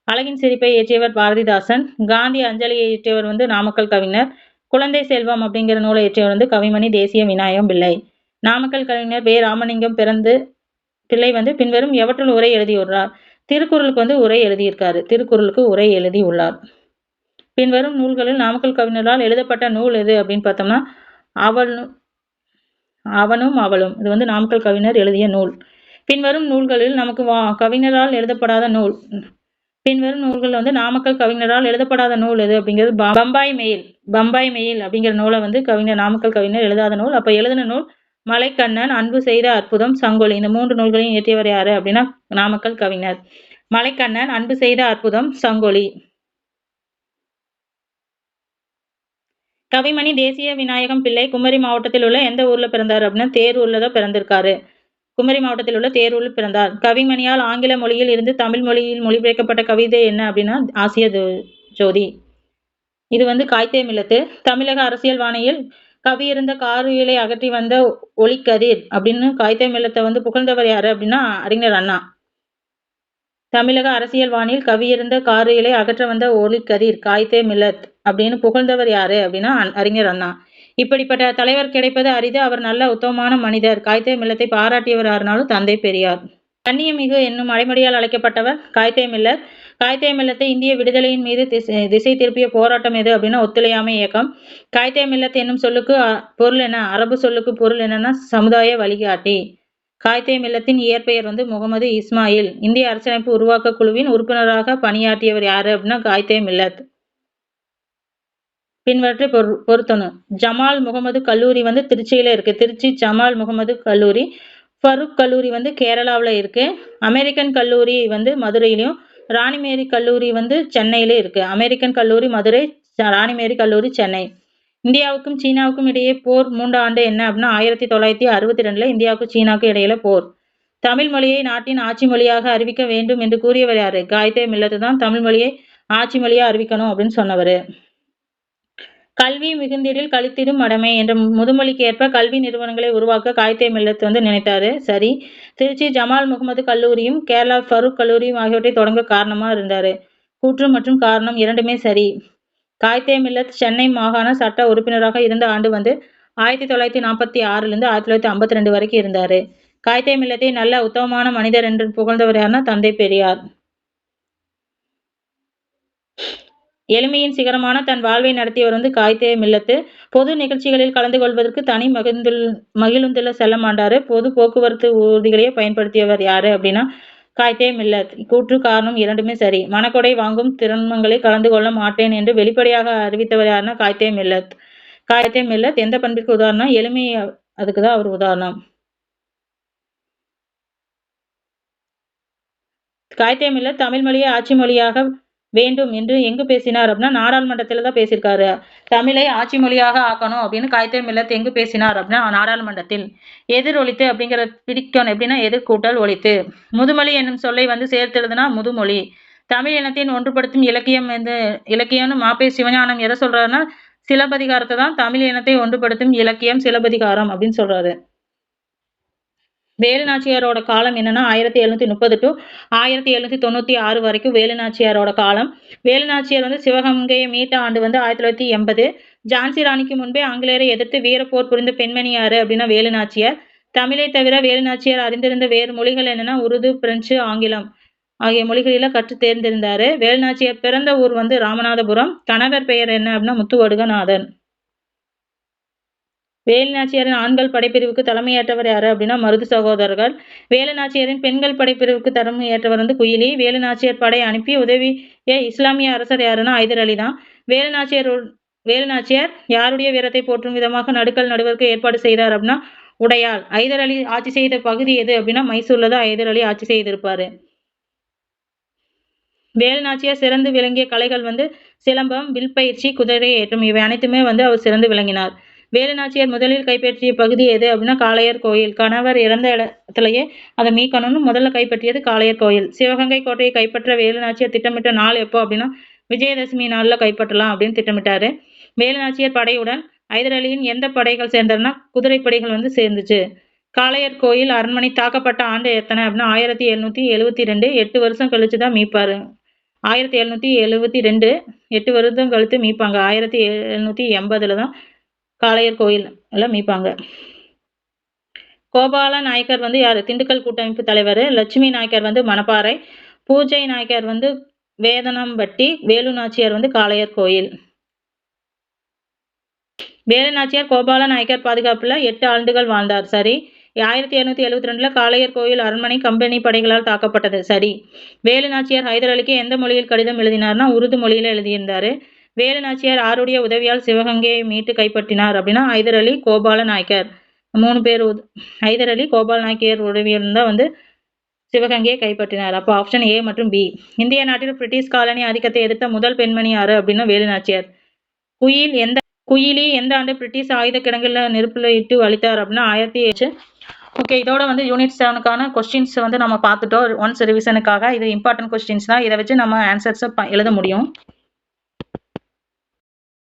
அழகின் சிரிப்பை இயற்றியவர் பாரதிதாசன். காந்தி அஞ்சலியை இயற்றியவர் வந்து நாமக்கல் கவிஞர். குழந்தை செல்வம் அப்படிங்கிற நூலை இயற்றியவர் வந்து கவிமணி தேசிய விநாயகம் பிள்ளை. நாமக்கல் கவிஞர் வே ராமலிங்கம் பிள்ளை வந்து பின்வரும் எவற்றுள் உரை எழுதியுள்ளார்? திருக்குறளுக்கு வந்து உரை எழுதியிருக்காரு. திருக்குறளுக்கு உரை எழுதியுள்ளார். பின்வரும் நூல்களில் நாமக்கல் கவிஞரால் எழுதப்பட்ட நூல் எது அப்படின்னு பார்த்தோம்னா அவனும் அவளும். இது வந்து நாமக்கல் கவிஞர் எழுதிய நூல். பின்வரும் நூல்களில் நமக்கு கவிஞரால் எழுதப்படாத நூல். பின்வரும் நூல்கள் வந்து நாமக்கல் கவிஞரால் எழுதப்படாத நூல் எது அப்படிங்கிறது பம்பாய் மெயில் அப்படிங்கிற நூலை வந்து நாமக்கல் கவிஞர் எழுதாத நூல். அப்ப எழுதின நூல் மலைக்கண்ணன், அன்பு செய்த அற்புதம், சங்கொலி. இந்த 3 நூல்களையும் இயற்றியவர் யாரு அப்படின்னா நாமக்கல் கவிஞர். மலைக்கண்ணன், அன்பு செய்த அற்புதம், சங்கொலி. கவிமணி தேசிய விநாயகம் பிள்ளை குமரி மாவட்டத்தில் உள்ள எந்த ஊர்ல பிறந்தார் அப்படின்னா தேரூர்ல தான் பிறந்திருக்காரு. குமரி மாவட்டத்தில் உள்ள தேரூரில் பிறந்தார். கவிமணியால் ஆங்கில மொழியில் இருந்து தமிழ் மொழியில் மொழிபெயர்க்கப்பட்ட கவிதை என்ன அப்படின்னா ஆசிய ஜோதி. இது வந்து காய்தே மில்லத்து. தமிழக அரசியல் வானியில் கவியிருந்த காரியிலை அகற்றி வந்த ஒளிக்கதிர் அப்படின்னு காய்தே மில்லத்தை வந்து புகழ்ந்தவர் யாரு அப்படின்னா அறிஞர் அண்ணா. தமிழக அரசியல் வானில் கவியிருந்த காரியிலை அகற்ற வந்த ஒளிக்கதிர் காய்தே மில்லத் அப்படின்னு புகழ்ந்தவர் யாரு அப்படின்னா அறிஞர் அண்ணா. இப்படிப்பட்ட தலைவர் கிடைப்பது அரிது. அவர் நல்ல உத்தமமான மனிதர். காய்தே மில்லத்தை பாராட்டியவர் யாருனாலும் தந்தை பெரியார். கண்ணியமிகு என்னும் அடைமொழியால் அழைக்கப்பட்டவர் காய்தே மில்லத். காய்தே மில்லத்தை இந்திய விடுதலையின் மீது திசை திருப்பிய போராட்டம் எது அப்படின்னா ஒத்துழையாமை இயக்கம். காய்தே மில்லத் என்னும் சொல்லுக்கு பொருள் என்ன? அரபு சொல்லுக்கு பொருள் என்னன்னா சமுதாய வழிகாட்டி. காய்தே மில்லத்தின் இயற்பெயர் வந்து முகமது இஸ்மாயில். இந்திய அரசியலமைப்பு உருவாக்க குழுவின் உறுப்பினராக பணியாற்றியவர் யாரு அப்படின்னா காய்தே மில்லத். பின்வற்றை பொருத்தணும். ஜமால் முகமது கல்லூரி வந்து திருச்சியில இருக்கு. திருச்சி ஜமால் முகமது கல்லூரி. ஃபருக் கல்லூரி வந்து கேரளாவில் இருக்கு. அமெரிக்கன் கல்லூரி வந்து மதுரையிலையும், ராணிமேரி கல்லூரி வந்து சென்னையில இருக்கு. அமெரிக்கன் கல்லூரி மதுரை, ராணிமேரி கல்லூரி சென்னை. இந்தியாவுக்கும் சீனாவுக்கும் இடையே போர் 3 ஆண்டு என்ன அப்படின்னா 1962 இந்தியாவுக்கும் சீனாவுக்கும் இடையில போர். தமிழ் மொழியை நாட்டின் ஆட்சி மொழியாக அறிவிக்க வேண்டும் என்று கூறியவர் யாரு? காய்தே மில்லத்து தான் தமிழ் மொழியை ஆட்சி மொழியா அறிவிக்கணும் அப்படின்னு சொன்னவர். கல்வி மிகுந்திடில் கழித்திடும் மடமை என்ற முதுமொழிக்கு ஏற்ப கல்வி நிறுவனங்களை உருவாக்க காய்தே மில்லத் வந்து நினைத்தாரு. சரி. திருச்சி ஜமால் முகமது கல்லூரியும் கேரளா ஃபருக் கல்லூரியும் ஆகியவற்றை தொடங்க காரணமா இருந்தாரு. கூற்று மற்றும் காரணம் இரண்டுமே சரி. காய்தே மில்லத் சென்னை மாகாண சட்ட உறுப்பினராக இருந்த ஆண்டு வந்து 1946 1952 வரைக்கும் இருந்தாரு. காய்தே மில்லத்தை நல்ல உத்தமமான மனிதர் என்று புகழ்ந்தவர் யாருன்னா தந்தை பெரியார். எளிமையின் சிகரமான தன் வாழ்வை நடத்தியவர் வந்து காய்தே மில்லத்து. பொது நிகழ்ச்சிகளில் கலந்து கொள்வதற்கு தனி மகிழுந்துல செல்ல மாட்டாரு. பொது போக்குவரத்து ஊர்திகளையே பயன்படுத்தியவர் யாரு அப்படின்னா காய்தே மில்லத். கூற்று காரணம் இரண்டுமே சரி. மனக்கொடை வாங்கும் திருமணங்களில் கலந்து கொள்ள மாட்டேன் என்று வெளிப்படையாக அறிவித்தவர் யாருன்னா காய்தே மில்லத். காய்தே மில்லத் எந்த பண்பிற்கு உதாரணம்? எளிமை, அதுக்குதான் அவர் உதாரணம். காய்தே மில்லத் தமிழ் மொழியை ஆட்சி மொழியாக வேண்டும் என்று எங்கு பேசினார் அப்படின்னா நாடாளுமன்றத்தில் தான் பேசியிருக்காரு. தமிழை ஆட்சி மொழியாக ஆக்கணும் அப்படின்னு காய்தே மில்லத் எங்கு பேசினார் அப்படின்னா நாடாளுமன்றத்தில். எதிர் ஒலித்து அப்படிங்கிற பிடிக்கணும் எப்படின்னா எதிர்கூட்டல் ஒலித்து. முதுமொழி என்னும் சொல்லை வந்து சேர்த்தெழுதுனா முதுமொழி. தமிழ் இனத்தின் ஒன்றுபடுத்தும் இலக்கியம் இலக்கியம்னு மாப்பே சிவஞானம் எதை சொல்றாருன்னா சிலப்பதிகாரத்தை தான் தமிழ் இனத்தை ஒன்றுபடுத்தும் இலக்கியம் சிலப்பதிகாரம் அப்படின்னு சொல்றாரு. வேலு நாச்சியாரோட காலம் என்னன்னா 1730 டு 1796 வரைக்கும் வேலு நாச்சியாரோட காலம். வேலு நாச்சியார் வந்து சிவகங்கையை மீட்ட ஆண்டு வந்து 1980. ஜான்சி ராணிக்கு முன்பே ஆங்கிலேயரை எதிர்த்து வீரப்போர் புரிந்த பெண்மணி யாரு அப்படின்னா வேலு நாச்சியார். தமிழை தவிர வேலு நாச்சியார் அறிந்திருந்த வேறு மொழிகள் என்னன்னா உருது, பிரெஞ்சு, ஆங்கிலம் ஆகிய மொழிகளில கற்று தேர்ந்திருந்தாரு. வேலு நாச்சியார் பிறந்த ஊர் வந்து ராமநாதபுரம். கணவர் பெயர் என்ன அப்படின்னா முத்துவடுகநாதன். வேலு நாச்சியாரின் ஆண்கள் படைப்பிரிவுக்கு தலைமையேற்றவர் யாரு அப்படின்னா மருது சகோதரர்கள். வேலு நாச்சியாரின் பெண்கள் படைப்பிரிவுக்கு தலைமையேற்றவர் வந்து குயிலி. வேலு நாச்சியார் படை அனுப்பி உதவிய இஸ்லாமிய அரசர் யாருன்னா ஐதர் அலி தான். வேலு நாச்சியார் யாருடைய வீரத்தை போற்றும் விதமாக நடுக்கல் நடுவருக்கு ஏற்பாடு செய்தார் அப்படின்னா உடையாள். ஐதர் அலி ஆட்சி செய்த பகுதி எது அப்படின்னா மைசூர்ல தான் ஐதர் அலி ஆட்சி செய்திருப்பாரு. வேலு நாச்சியார் சிறந்து விளங்கிய கலைகள் வந்து சிலம்பம், வில் பயிற்சி, குதிரை ஏற்றம் இவை அனைத்துமே வந்து அவர் சிறந்து விளங்கினார். வேலு நாச்சியார் முதலில் கைப்பற்றிய பகுதி எது அப்படின்னா காளையர் கோயில். கணவர் இறந்த இடத்துலயே அதை மீட்கணும்னு முதல்ல கைப்பற்றியது காளையர் கோயில். சிவகங்கை கோட்டையை கைப்பற்ற வேலு நாச்சியார் திட்டமிட்ட நாள் எப்போ அப்படின்னா விஜயதசமி நாள்ல கைப்பற்றலாம் அப்படின்னு திட்டமிட்டாரு. வேலு நாச்சியார் படையுடன் ஐதர் அலியின் எந்த படைகள் சேர்ந்ததுன்னா குதிரைப்படைகள் வந்து சேர்ந்துச்சு. காளையர் கோயில் அரண்மனை தாக்கப்பட்ட ஆண்டு எத்தனை அப்படின்னா 1772. 8 வருஷம் கழிச்சு தான் மீட்பாரு. 1772 8 வருடம் கழித்து மீட்பாங்க. 1780 தான் காளையர் கோயில் எல்லாம் மீட்பாங்க. கோபால நாயக்கர் வந்து யாரு? திண்டுக்கல் கூட்டமைப்பு தலைவர். லட்சுமி நாயக்கர் வந்து மணப்பாறை. பூஜை நாயக்கர் வந்து வேதனம்பட்டி. வேலு நாச்சியார் வந்து காளையர் கோயில். வேலு நாச்சியார் கோபால நாயக்கர் பாதுகாப்புல 8 ஆண்டுகள் வாழ்ந்தார். சரி. 1772 காளையர் கோயில் அரண்மனை கம்பெனி படைகளால் தாக்கப்பட்டது. சரி. வேலு நாச்சியார் ஹைதர் அலிக்கு எந்த மொழியில் கடிதம் எழுதினார்னா உருது மொழியில எழுதியிருந்தாரு. வேலு நாச்சியார் ஆருடைய உதவியால் சிவகங்கையை மீட்டு கைப்பற்றினார் அப்படின்னா ஐதர் அலி, கோபால நாயக்கர் 3 பேர். ஐதர் அலி, கோபால நாயக்கர் உதவியால் தான் வந்து சிவகங்கையை கைப்பற்றினார். அப்போ ஆப்ஷன் ஏ மற்றும் பி. இந்திய நாட்டில் பிரிட்டிஷ் காலனி ஆதிக்கத்தை எதிர்த்த முதல் பெண்மணி யாரு அப்படின்னா வேலு நாச்சியார். குயிலி எந்த ஆண்டு பிரிட்டிஷ் ஆயுத கிடங்குல நெருப்புல இட்டு அழித்தார் அப்படின்னா 1800. ஓகே, இதோட வந்து யூனிட் 7க்கான கொஸ்டின்ஸ் வந்து நம்ம பார்த்துட்டோம். ஒன்ஸ் ரிவிஷனுக்காக இது இம்பார்ட்டன்ட் கொஸ்டின்ஸ் தான். இதை வச்சு நம்ம ஆன்சர்ஸை எழுத முடியும்.